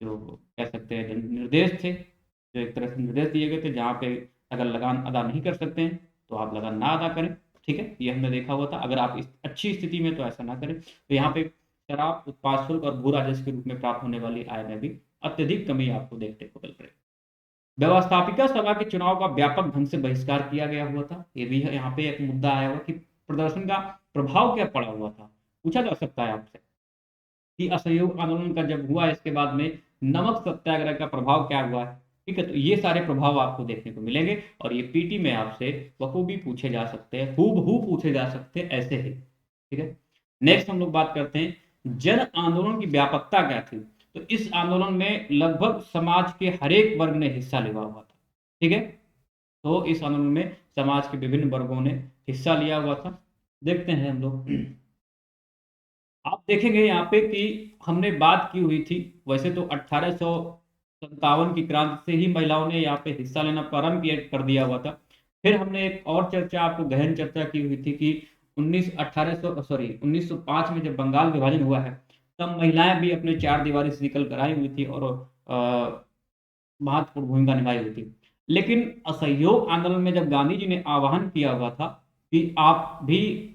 कह सकते हैं निर्देश थे, जो एक तरह से निर्देश दिए गए थे, जहाँ पे अगर लगान अदा नहीं कर सकते हैं तो आप लगान ना अदा करें। ठीक है, ये हमने देखा हुआ था, अगर आप इस अच्छी स्थिति में तो ऐसा ना करें। तो यहाँ पे शराब उत्पाद शुल्क और भू राजस्व के रूप में प्राप्त होने वाली आय में भी अत्यधिक कमी आपको देखने को मिल रही है। व्यवस्थापिका सभा के चुनाव का व्यापक ढंग से बहिष्कार किया गया हुआ था। ये भी है, यहाँ पे एक मुद्दा आया हुआ कि प्रदर्शन का प्रभाव क्या पड़ा हुआ था, पूछा जा सकता है आपसे कि असहयोग आंदोलन का जब हुआ, इसके बाद में नमक सत्याग्रह का प्रभाव क्या हुआ है। ठीक है, तो ये सारे प्रभाव आपको देखने को मिलेंगे और ये पीटी में आपसे बखूबी पूछे जा सकते हैं, हूबहू पूछे जा सकते हैं, ऐसे ही। ठीक है, नेक्स्ट हम लोग बात करते हैं जन आंदोलन की व्यापकता क्या थी। तो इस आंदोलन में लगभग समाज के हर एक वर्ग ने हिस्सा लिया हुआ था। ठीक है, तो इस आंदोलन में समाज के विभिन्न वर्गों ने हिस्सा लिया हुआ था। देखते हैं हम लोग, आप देखेंगे यहाँ पे कि हमने बात की हुई थी, वैसे तो 1857 की क्रांति से ही महिलाओं ने यहाँ पे हिस्सा लेना प्रारंभ कर दिया हुआ था। फिर हमने एक और चर्चा, आपको गहन चर्चा की हुई थी कि 1905 में जब बंगाल विभाजन हुआ है, तब महिलाएं भी अपने चार दीवारी से निकल कर आई हुई थी और महत्वपूर्ण भूमिका निभाई हुई थी। लेकिन असहयोग आंदोलन में जब गांधी जी ने आह्वान किया हुआ था कि आप भी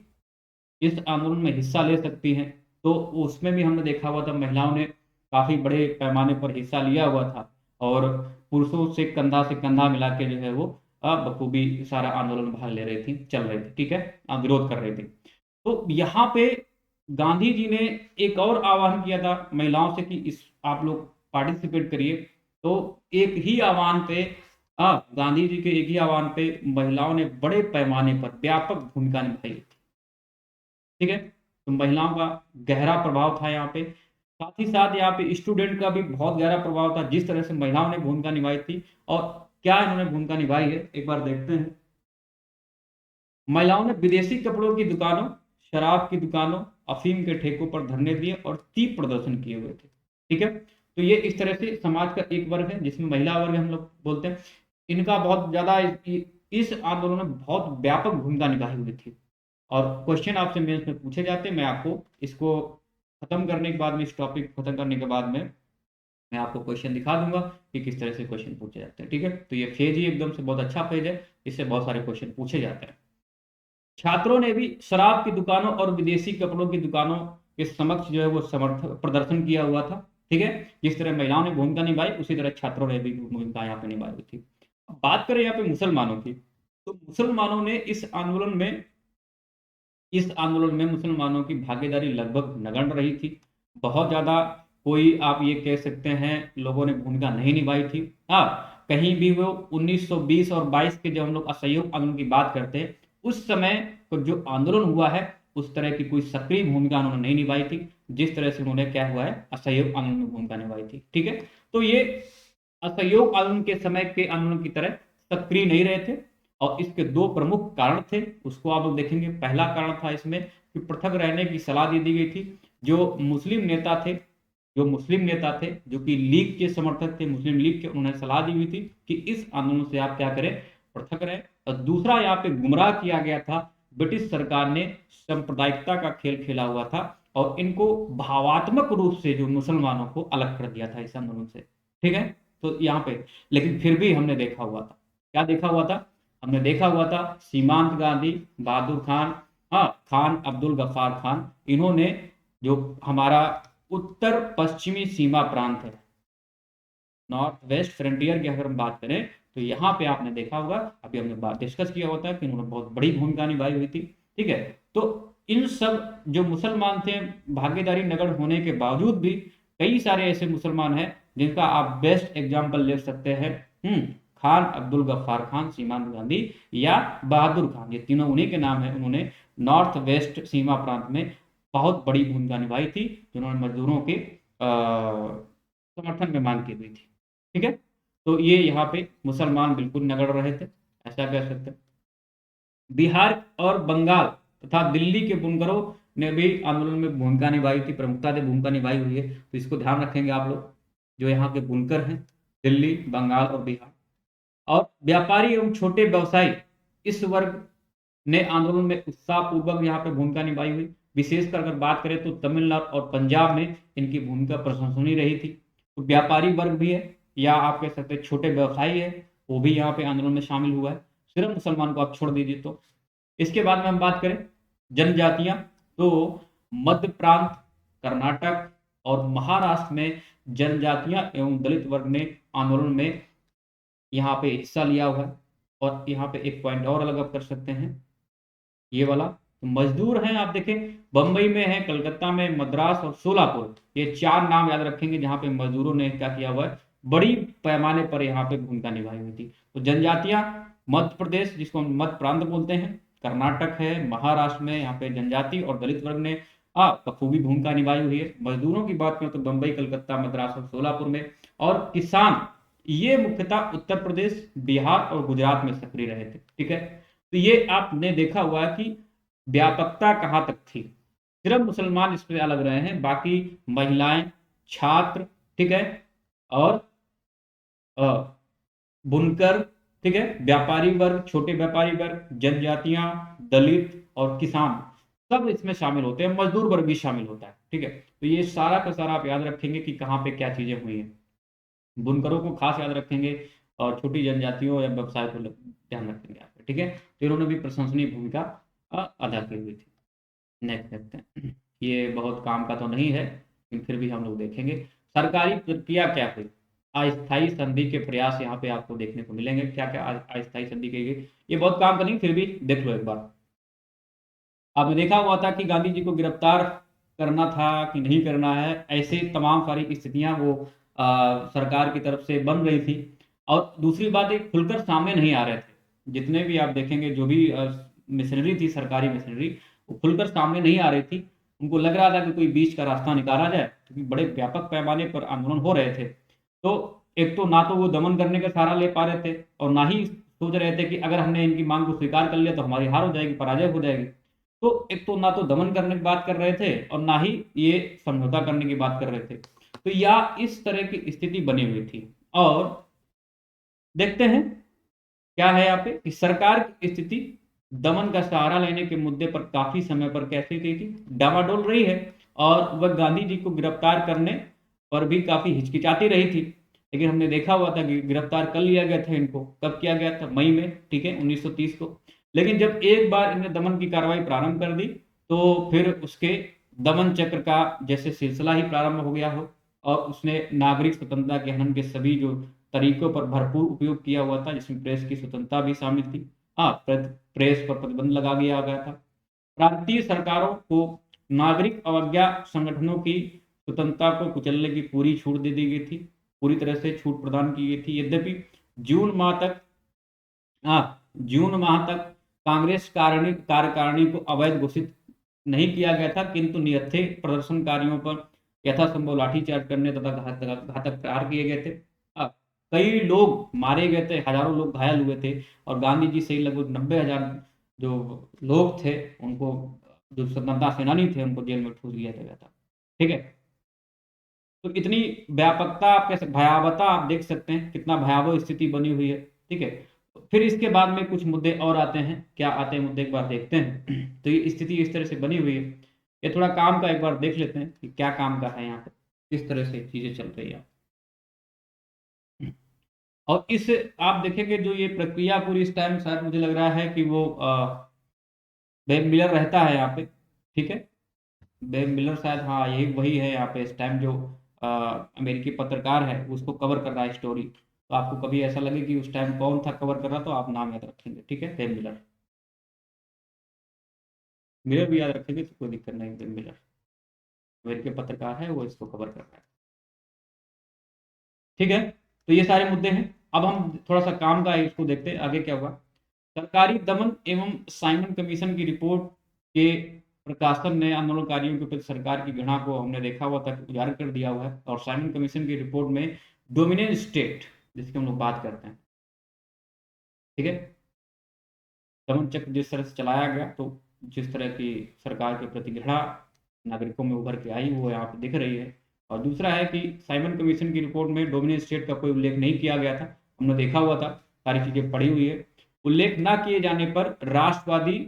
इस आंदोलन में हिस्सा ले सकती हैं, तो उसमें भी हमने देखा हुआ था महिलाओं ने काफी बड़े पैमाने पर हिस्सा लिया हुआ था और पुरुषों से कंधा मिला के जो है वो बखूबी सारा आंदोलन भाग ले रही थी, चल रही थी। ठीक है, विरोध कर रही थी। तो यहाँ पे गांधी जी ने एक और आह्वान किया था महिलाओं से कि इस आप लोग पार्टिसिपेट करिए। तो एक ही आह्वान पे गांधी जी के एक ही आह्वान पे महिलाओं ने बड़े पैमाने पर व्यापक भूमिका निभाई थी। ठीक है, तो महिलाओं का गहरा प्रभाव था यहाँ पे। साथ ही साथ यहाँ पे स्टूडेंट का भी बहुत गहरा प्रभाव था, जिस तरह से महिलाओं ने भूमिका निभाई थी और क्या इन्होंने भूमिका निभाई है एक बार देखते हैं। महिलाओं ने विदेशी कपड़ों की दुकानों, शराब की दुकानों, अफीम के ठेकों पर धरने दिए और तीव्र प्रदर्शन किए हुए थे। ठीक है, तो ये इस तरह से समाज का एक वर्ग है जिसमें महिला वर्ग हम लोग बोलते हैं। इनका बहुत ज्यादा इस आंदोलन में बहुत व्यापक भूमिका निभाई हुई थी और क्वेश्चन आपसे मेंस में पूछे जाते हैं। मैं आपको इसको खत्म करने के बाद में, इस टॉपिक खत्म करने के बाद में मैं आपको क्वेश्चन दिखा दूंगा कि किस तरह से क्वेश्चन पूछे जाते हैं। ठीक है, तो ये फेज ही एकदम से बहुत अच्छा फेज है, इससे बहुत सारे क्वेश्चन पूछे जाते हैं। छात्रों ने भी शराब की दुकानों और विदेशी कपड़ों की दुकानों के समक्ष जो है वो समर्थन प्रदर्शन किया हुआ था। ठीक है, जिस तरह महिलाओं ने भूमिका निभाई, उसी तरह छात्रों ने भी भूमिका यहाँ पे निभाई हुई थी। अब बात करें यहाँ पे मुसलमानों की, तो मुसलमानों ने इस आंदोलन में मुसलमानों की भागीदारी लगभग नगण्य रही थी। बहुत ज्यादा कोई आप ये कह सकते हैं लोगों ने भूमिका नहीं निभाई थी। हाँ, कहीं भी वो 1920 और 22 के जब हम लोग असहयोग आंदोलन की बात करते हैं, उस समय को जो आंदोलन हुआ है उस तरह की कोई सक्रिय भूमिका उन्होंने नहीं निभाई थी, जिस तरह से उन्होंने क्या हुआ है असहयोग आंदोलन में भूमिका निभाई थी। ठीक है, तो ये असहयोग आंदोलन के समय के आंदोलन की तरह सक्रिय नहीं रहे थे और इसके दो प्रमुख कारण थे, उसको आप लोग देखेंगे। पहला कारण था इसमें कि पृथक रहने की सलाह दी गई थी। जो मुस्लिम नेता थे जो कि लीग के समर्थक थे, मुस्लिम लीग के, उन्होंने सलाह दी हुई थी कि इस आंदोलन से आप क्या करें, पृथक रहे। और दूसरा, यहाँ पे गुमराह किया गया था, ब्रिटिश सरकार ने सांप्रदायिकता का खेल खेला हुआ था और इनको भावात्मक रूप से जो मुसलमानों को अलग कर दिया था इस आंदोलन से। ठीक है, तो यहाँ पे लेकिन फिर भी हमने देखा हुआ था, क्या देखा हुआ था, हमने देखा हुआ था सीमांत गांधी, बहादुर खान, हाँ, खान अब्दुल गफ्फार खान, इन्होंने जो हमारा उत्तर पश्चिमी सीमा प्रांत है, नॉर्थ वेस्ट फ्रंटियर की अगर हम बात करें, तो यहाँ पे आपने देखा होगा, अभी हमने बात डिस्कस किया होता है कि उन्होंने बहुत बड़ी भूमिका निभाई हुई थी। ठीक है, तो इन सब जो मुसलमान थे, भागीदारी नगण्य होने के बावजूद भी कई सारे ऐसे मुसलमान हैं जिनका आप बेस्ट एग्जाम्पल ले सकते हैं। खान अब्दुल गफ्फार खान, सीमांत गांधी या बहादुर खान, ये तीनों उन्हीं के नाम है। उन्होंने नॉर्थ वेस्ट सीमा प्रांत में बहुत बड़ी भूमिका निभाई थी, जिन्होंने मजदूरों के समर्थन में मांग की हुई थी। ठीक है, तो ये यहाँ पे मुसलमान बिल्कुल नगड़ रहे थे, ऐसा कह सकते हैं। बिहार और बंगाल तथा दिल्ली के बुनकरों ने भी आंदोलन में भूमिका निभाई थी, प्रमुखता से भूमिका निभाई हुई है, तो इसको ध्यान रखेंगे आप लोग, जो यहाँ के बुनकर हैं, दिल्ली, बंगाल और बिहार। और व्यापारी एवं छोटे व्यवसायी, इस वर्ग ने आंदोलन में उत्साहपूर्वक यहाँ पे भूमिका निभाई हुई। विशेषकर अगर बात करें तो तमिलनाडु और पंजाब में इनकी भूमिका प्रशंसनीय रही थी। तो व्यापारी वर्ग भी है या आप कह सकते हैं छोटे व्यवसायी है, वो भी यहाँ पे आंदोलन में शामिल हुआ है, सिर्फ मुसलमान को आप छोड़ दीजिए तो। इसके बाद में हम बात करें जनजातियां, तो मध्य प्रांत, कर्नाटक और महाराष्ट्र में जनजातियां एवं दलित वर्ग ने आंदोलन में यहाँ पे हिस्सा लिया हुआ है। और यहाँ पे एक पॉइंट और अलग आप कर सकते हैं, ये वाला तो मजदूर हैं, आप देखें बंबई में है, कलकत्ता में, मद्रास और सोलापुर, ये 4 नाम याद रखेंगे जहां पे मजदूरों ने क्या किया हुआ है, बड़ी पैमाने पर यहाँ पे भूमिका निभाई हुई थी। तो जनजातियां, मध्य प्रदेश जिसको हम मध्य प्रांत बोलते हैं, कर्नाटक है, महाराष्ट्र में यहाँ पे जनजाति और दलित वर्ग ने बखूबी भूमिका निभाई हुई है। मजदूरों की बात करें तो बंबई, कलकत्ता, मद्रास और सोलापुर में। और किसान, ये मुख्यतः उत्तर प्रदेश, बिहार और गुजरात में सक्रिय रहे थे। ठीक है, तो ये आपने देखा हुआ है कि व्यापकता कहाँ तक थी। सिर्फ मुसलमान इस पे अलग रहे हैं, बाकी महिलाएं, छात्र, ठीक है, और बुनकर, ठीक है, व्यापारी वर्ग, छोटे व्यापारी वर्ग, जनजातियां, दलित और किसान, सब इसमें शामिल होते हैं, मजदूर वर्ग भी शामिल होता है। ठीक है, तो ये सारा का सारा आप याद रखेंगे कि कहाँ पे क्या चीजें हुई हैं। बुनकरों को खास याद रखेंगे और छोटी जनजातियों या व्यवसाय को ध्यान रखेंगे आप। ठीक है, तो इन्होंने भी प्रशंसनीय भूमिका अदा की हुई थी। नेक्स्ट देखते हैं, ये बहुत काम का तो नहीं है लेकिन फिर भी हम लोग देखेंगे। सरकारी प्रक्रिया क्या हुई, अस्थायी संधि के प्रयास यहाँ पे आपको देखने को मिलेंगे। क्या क्या अस्थायी संधि की गई, ये बहुत काम का नहीं, फिर भी देख लो एक बार। आपने देखा हुआ था कि गांधी जी को गिरफ्तार करना था कि नहीं करना है, ऐसे तमाम सारी स्थितियां वो सरकार की तरफ से बन रही थी। और दूसरी बात, एक खुलकर सामने नहीं आ रहे थे। जितने भी आप देखेंगे जो भी मशीनरी थी, सरकारी मशीनरी, वो खुलकर सामने नहीं आ रही थी। उनको लग रहा था कि कोई बीच का रास्ता निकाला जाए, क्योंकि बड़े व्यापक पैमाने पर आंदोलन हो रहे थे। तो एक तो ना तो वो दमन करने का सहारा ले पा रहे थे, और ना ही सोच रहे थे कि अगर हमने इनकी मांग को स्वीकार कर लिया तो हमारी हार हो जाएगी, पराजय हो जाएगी। तो एक तो ना तो दमन करने की बात कर रहे थे और ना ही ये समझौता करने की बात कर रहे थे। तो या इस तरह की स्थिति बनी हुई थी। और देखते हैं क्या है यहाँ पे कि सरकार की स्थिति दमन का सहारा लेने के मुद्दे पर काफी समय पर कैसी थी, डामाडोल रही है। और वह गांधी जी को गिरफ्तार करने पर भी काफी हिचकिचाती रही थी। लेकिन हमने देखा हुआ था कि गिरफ्तार कर लिया गया था इनको, कब किया गया था, मई में, ठीक है, 1930 को। लेकिन जब एक बार इन्हें दमन की कार्रवाई प्रारंभ कर दी, तो फिर उसके दमन चक्र का जैसे सिलसिला ही प्रारंभ हो गया हो। और उसने नागरिक स्वतंत्रता के हनन के सभी जो तरीकों पर भरपूर उपयोग किया हुआ था, जिसमें प्रेस की स्वतंत्रता भी शामिल थी। हाँ, प्रेस पर प्रतिबंध लगा दिया गया था। प्रांतीय सरकारों को नागरिक अवज्ञा संगठनों की स्वतंत्रता को कुचलने की पूरी छूट दे दी गई थी, पूरी तरह से छूट प्रदान की गई थी। यद्यपि जून माह तक जून माह तक कांग्रेस कार्यकारिणी को अवैध घोषित नहीं किया गया था, किंतु निहत्थे प्रदर्शनकारियों पर यथासंभव लाठीचार्ज करने तथा घातक प्रहार किए गए थे। हाँ, कई लोग मारे गए थे, हजारों लोग घायल हुए थे। और गांधी जी से लगभग 90,000 जो लोग थे, उनको, जो स्वतंत्रता सेनानी थे, उनको जेल में ठूस दिया गया था। ठीक है, तो इतनी व्यापकता, आप कैसे भयावहता आप देख सकते हैं, कितना भयावह स्थिति बनी हुई है। ठीक है, फिर इसके बाद में कुछ मुद्दे और आते हैं। क्या आते हैं मुद्दे, एक बार देखते हैं। तो ये स्थिति इस तरह से बनी हुई है। ये थोड़ा काम का एक बार देख लेते हैं कि क्या काम का है यहाँ पे, किस तरह से चीजें चल रही है। और इस, आप देखेंगे जो ये प्रक्रिया पूरी, इस टाइम शायद मुझे लग रहा है कि वो बेन मिलर रहता है यहाँ पे। ठीक है, बेन मिलर शायद, हाँ यही वही है यहाँ पे इस टाइम जो अमेरिकी पत्रकार है, उसको कवर कर रहा है स्टोरी। तो आपको कभी ऐसा लगे कि उस टाइम कौन था कवर कर रहा, तो आप नाम याद रखेंगे। ठीक है, बेन मिलर, मिलर भी याद रखेंगे तो कोई दिक्कत नहीं। बेन मिलर अमेरिकी पत्रकार है, वो इसको कवर कर रहा है। ठीक है, तो ये सारे मुद्दे हैं। अब हम थोड़ा सा काम का है, इसको देखते हैं आगे क्या हुआ। सरकारी दमन एवं साइमन कमीशन की रिपोर्ट के प्रकाशन ने आंदोलनकारियों के प्रति सरकार की घृणा को, हमने देखा हुआ था, उजागर कर दिया हुआ है। और साइमन कमीशन की रिपोर्ट में डोमिनेंट स्टेट, जिसकी हम लोग बात करते हैं, ठीक है, दमन चक्र जिस तरह से चलाया गया, तो जिस तरह की सरकार के प्रति घृणा नागरिकों में उभर के आई, वो यहाँ पे दिख रही है। और दूसरा है कि साइमन कमीशन की रिपोर्ट में डोमिनेंट स्टेट का कोई उल्लेख नहीं किया गया था, हमने देखा हुआ था, सारी चीजें पड़ी हुई है। उल्लेख न किए जाने पर राष्ट्रवादी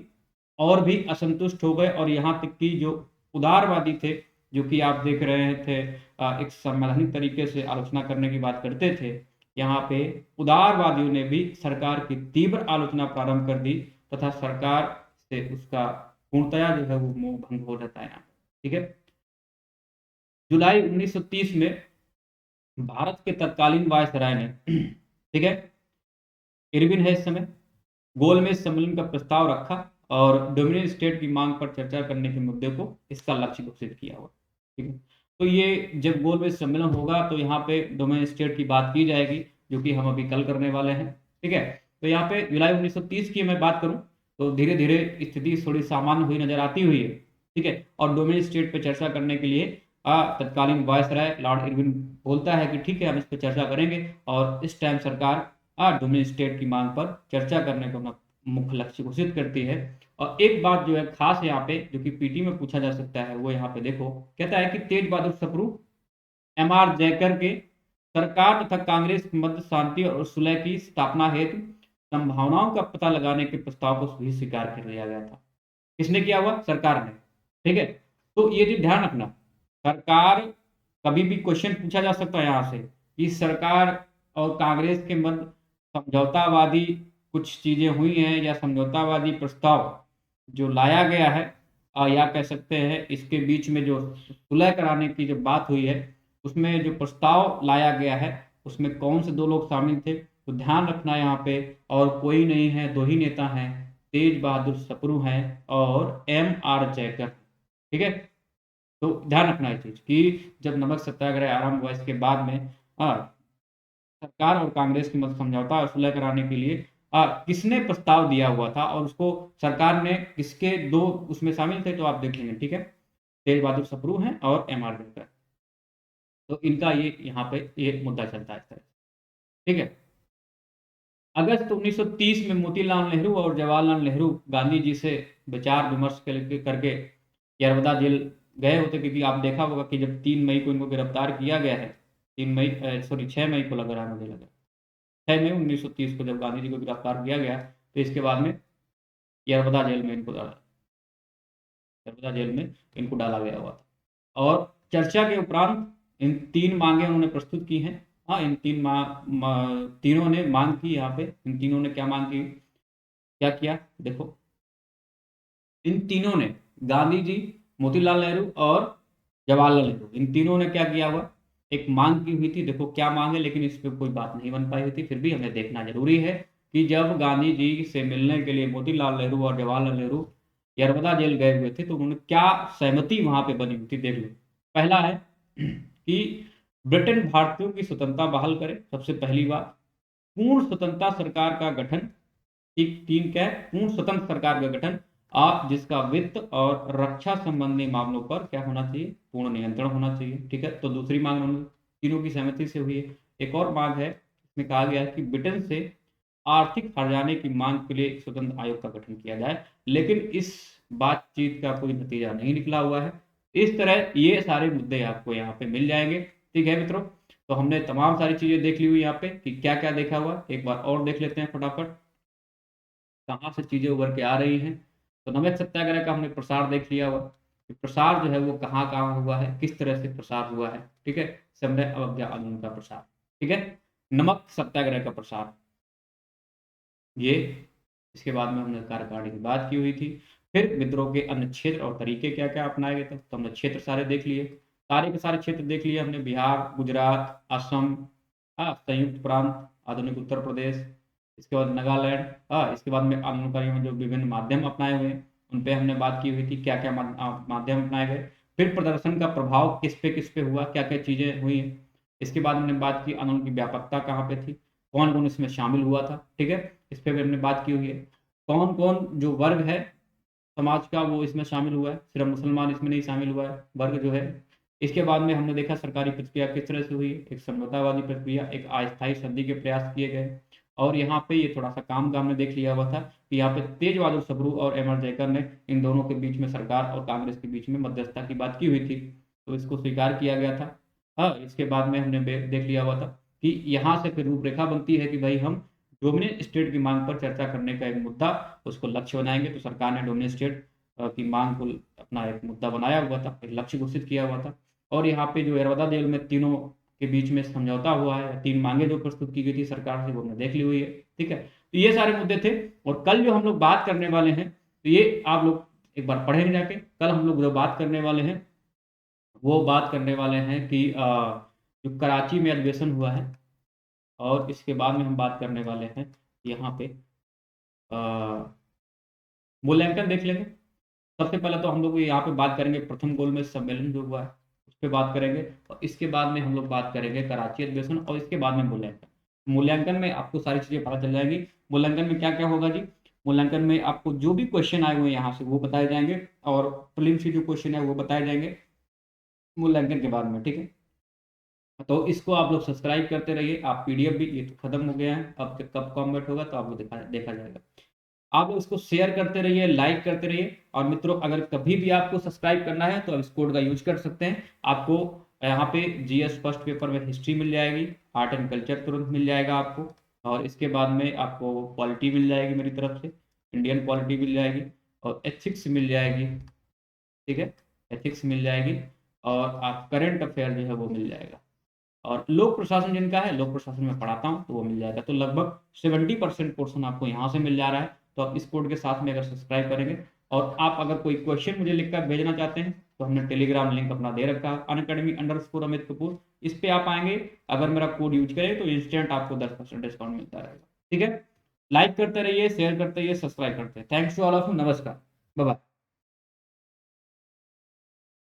और भी असंतुष्ट हो गए, और यहाँ तक कि जो उदारवादी थे, जो कि आप देख रहे थे एक संवैधानिक तरीके से आलोचना करने की बात करते थे, यहाँ पे उदारवादियों ने भी सरकार की तीव्र आलोचना प्रारंभ कर दी, तथा सरकार से उसका पूर्णतया जो है वो मोह भंग हो जाता है। ठीक है, जुलाई 1930 में भारत के तत्कालीन वायसराय ने, ठीक है, इरविन है इस समय, गोलमेज सम्मेलन का प्रस्ताव रखा। और डोमिनियन स्टेट की मांग पर चर्चा करने के मुद्दे को इसका लक्ष्य घोषित किया हुआ। ठीक है, तो ये जब गोल बेस सम्मेलन होगा तो यहाँ पे डोमिनियन स्टेट की बात की जाएगी, जो कि हम अभी कल करने वाले हैं। ठीक है, तो यहाँ पे जुलाई 1930 की मैं बात करूं तो धीरे धीरे स्थिति थोड़ी सामान्य हुई नजर आती हुई है। ठीक है, और डोमिनियन स्टेट पे चर्चा करने के लिए तत्कालीन वायसराय लॉर्ड इरविन बोलता है कि ठीक है, हम इस पर चर्चा करेंगे, और इस टाइम सरकार डोमिनियन स्टेट की मांग पर चर्चा करने को अपना मुख्य लक्ष्य घोषित करती है। और एक बात जो है खास यहाँ पे, जो कि पीटी में पूछा जा सकता है, वो यहाँ पे देखो, कहता है कि तेज बहादुर सप्रू एमआर जयकर के सरकार तथा कांग्रेस के मध्य शांति और सुलह की स्थापना हेतु संभावनाओं का पता लगाने के प्रस्ताव को भी स्वीकार कर लिया गया था। किसने किया हुआ? सरकार ने। ठीक है, तो ये चीज ध्यान रखना, सरकार, कभी भी क्वेश्चन पूछा जा सकता है यहाँ से कि सरकार और कांग्रेस के मध्य समझौतावादी कुछ चीजें हुई हैं, या समझौतावादी प्रस्ताव जो लाया गया है, या कह सकते हैं इसके बीच में जो सुलह कराने की जो बात हुई है, उसमें जो प्रस्ताव लाया गया है उसमें कौन से दो लोग शामिल थे, तो ध्यान रखना यहाँ पे, और कोई नहीं है, दो ही नेता हैं, तेज बहादुर सप्रू हैं और एम आर जयकर। ठीक है, तो ध्यान रखना है चीज कि जब नमक सत्याग्रह आरंभ हुआ, इसके बाद में सरकार और कांग्रेस की मध्य समझौता और सुलह कराने के लिए किसने प्रस्ताव दिया हुआ था, और उसको सरकार ने किसके दो उसमें शामिल थे, तो आप देख लेंगे। ठीक है, तेज बहादुर सप्रू हैं और एम आर जयकर, तो इनका ये यहाँ पे ये मुद्दा चलता है इस तरह। ठीक है, अगस्त 1930 में मोतीलाल नेहरू और जवाहरलाल नेहरू गांधी जी से विचार विमर्श करके यरवदा जेल गए होते, क्योंकि आप देखा होगा कि जब 3 मई को इनको गिरफ्तार किया गया है, 6 मई को लग रहा है, मुझे लगा 6 मई 1930 को जब गांधी जी को गिरफ्तार किया गया, तो इसके बाद में यरवदा जेल में इनको डाला, यरवदा जेल में इनको डाला गया हुआ था। और चर्चा के उपरांत इन 3 मांगे उन्होंने प्रस्तुत की हैं। हाँ, इन तीनों ने मांग की, यहाँ पे इन तीनों ने क्या मांग की, क्या किया, देखो, इन तीनों ने, गांधी जी, मोतीलाल नेहरू और जवाहरलाल नेहरू, इन तीनों ने क्या किया हुआ, एक मांग की हुई थी। देखो क्या मांग है, लेकिन इस पर कोई बात नहीं बन पाई हुई थी, फिर भी हमें देखना जरूरी है कि जब गांधी जी से मिलने के लिए मोतीलाल नेहरू और जवाहरलाल नेहरू यरवदा जेल गए हुए थे, तो उन्होंने क्या सहमति वहां पे बनी हुई थी, देख लो। पहला है कि ब्रिटेन भारतीयों की स्वतंत्रता बहाल करे, सबसे पहली बात। पूर्ण स्वतंत्रता सरकार का गठन, ठीक, 3 क्या है, पूर्ण स्वतंत्र सरकार का गठन, आप जिसका वित्त और रक्षा संबंधी मामलों पर क्या होना चाहिए, पूर्ण नियंत्रण होना चाहिए। ठीक है, तो दूसरी मांग उन तीनों की सहमति से हुई है। एक और मांग है, इसमें कहा गया है कि ब्रिटेन से आर्थिक हर्जाने की मांग के लिए एक स्वतंत्र आयोग का गठन किया जाए, लेकिन इस बातचीत का कोई नतीजा नहीं निकला हुआ है। इस तरह ये सारे मुद्दे आपको यहाँ पे मिल जाएंगे। ठीक है मित्रों, तो हमने तमाम सारी चीजें देख ली हुई यहाँ पे कि क्या क्या देखा हुआ, एक बार और देख लेते हैं फटाफट, कहाँ से चीजें उभर के आ रही हैं। तो नमक सत्याग्रह का हमने प्रसार देख लिया हुआ कि प्रसार जो है वो कहाँ कहाँ हुआ है, किस तरह से प्रसार हुआ है। ठीक है, समझे अवज्ञा आंदोलन का प्रसार। ठीक है, नमक सत्याग्रह का प्रसार, ये, इसके बाद में हमने कार्यकारिणी की बात की हुई थी। फिर विद्रोह के अन्य क्षेत्र और तरीके क्या क्या अपनाए गए थे, तो हमने क्षेत्र सारे देख लिए, सारे के सारे क्षेत्र देख लिए हमने, बिहार, गुजरात, असम, संयुक्त प्रांत, आधुनिक उत्तर प्रदेश, इसके बाद नागालैंड, इसके बाद में आंदोलनकारियों में जो विभिन्न माध्यम अपनाए हुए हैं उन पे हमने बात की हुई थी, क्या क्या माध्यम अपनाए गए। फिर प्रदर्शन का प्रभाव किस पे हुआ, क्या क्या चीजें हुई हैं। इसके बाद हमने बात की आंदोलन की व्यापकता कहाँ पे थी, कौन कौन इसमें शामिल हुआ था। ठीक है, इस पे भी हमने बात की हुई है, कौन कौन जो वर्ग है समाज का वो इसमें शामिल हुआ है, सिर्फ मुसलमान इसमें नहीं शामिल हुआ है, वर्ग जो है। इसके बाद में हमने देखा सरकारी प्रक्रिया किस तरह से हुई, एक समझौतावादी प्रक्रिया, एक अस्थायी संधि के प्रयास किए गए। और यहाँ पे ये थोड़ा सा काम का हमने देख लिया हुआ था कि यहाँ पे तेज बहादुर सप्रू और एम आर जयकर ने इन दोनों के बीच में, सरकार और कांग्रेस के बीच में मध्यस्थता की बात की हुई थी, तो इसको स्वीकार किया गया था। हाँ, इसके बाद में हमने देख लिया हुआ था कि यहाँ से फिर रूपरेखा बनती है कि भाई हम डोमिनियन स्टेट की मांग पर चर्चा करने का एक मुद्दा, उसको लक्ष्य बनाएंगे। तो सरकार ने डोमिनियन स्टेट की मांग को अपना एक मुद्दा बनाया हुआ था, एक लक्ष्य घोषित किया हुआ था। और यहाँ पे जो यरवदा जेल में तीनों के बीच में समझौता हुआ है, 3 मांगे जो प्रस्तुत की गई थी सरकार से, वो हमने देख ली हुई है। ठीक है, तो ये सारे मुद्दे थे। और कल जो हम लोग बात करने वाले हैं, तो ये आप लोग एक बार पढ़ेंगे जाके, कल हम लोग जो बात करने वाले हैं वो बात करने वाले हैं कि जो कराची में अधिवेशन हुआ है, और इसके बाद में हम बात करने वाले हैं यहाँ पे मूल्यांकन देख लेंगे। सबसे पहले तो हम लोग यहाँ पे बात करेंगे प्रथम गोलमेज सम्मेलन जो हुआ है उस पर बात करेंगे, और इसके बाद में हम लोग बात करेंगे कराची अधिवेशन, और इसके बाद में मूल्यांकन। मूल्यांकन में आपको सारी चीजें पता चल जाएगी। मूल्यांकन में क्या क्या होगा जी? मूल्यांकन में आपको जो भी क्वेश्चन आए हुए हैं यहाँ से वो बताए जाएंगे, और प्रीलिम्स के जो क्वेश्चन है वो बताए जाएंगे मूल्यांकन के बाद में, ठीक है। तो इसको आप लोग सब्सक्राइब करते रहिए। आप पीडीएफ भी, ये तो खत्म हो गया है, अब कब कॉम्बैट होगा तो आपको देखा जाएगा। आप इसको शेयर करते रहिए, लाइक करते रहिए। और मित्रों, अगर कभी भी आपको सब्सक्राइब करना है तो आप इस कोड का यूज कर सकते हैं। आपको यहाँ पे जीएस फर्स्ट पेपर में हिस्ट्री मिल जाएगी, आर्ट एंड कल्चर तुरंत मिल जाएगा आपको, और इसके बाद में आपको पॉलिटी मिल जाएगी मेरी तरफ से, इंडियन पॉलिटी मिल जाएगी, और एथिक्स मिल जाएगी, ठीक है, एथिक्स मिल जाएगी, और आप करंट अफेयर जो है वो मिल जाएगा। और लोक प्रशासन जिनका है, लोक प्रशासन में पढ़ाता हूँ तो वो मिल जाएगा। तो लगभग 70% पोर्शन आपको यहाँ से मिल जा रहा है। तो आप इस कोड के साथ में अगर सब्सक्राइब करेंगे, और आप अगर कोई क्वेश्चन मुझे लिखकर भेजना चाहते हैं तो हमने टेलीग्राम लिंक अपना दे रखा है, अनअकैडमी_अमित कपूर। इस पे आप आएंगे, अगर मेरा कोड यूज करें तो इंस्टेंट आपको 10% डिस्काउंट मिलता रहेगा, ठीक है। लाइक करते रहिए, शेयर करते रहिए, सब्सक्राइब करते रहिए। Thanks to all of you. नमस्कार, बाय बाय।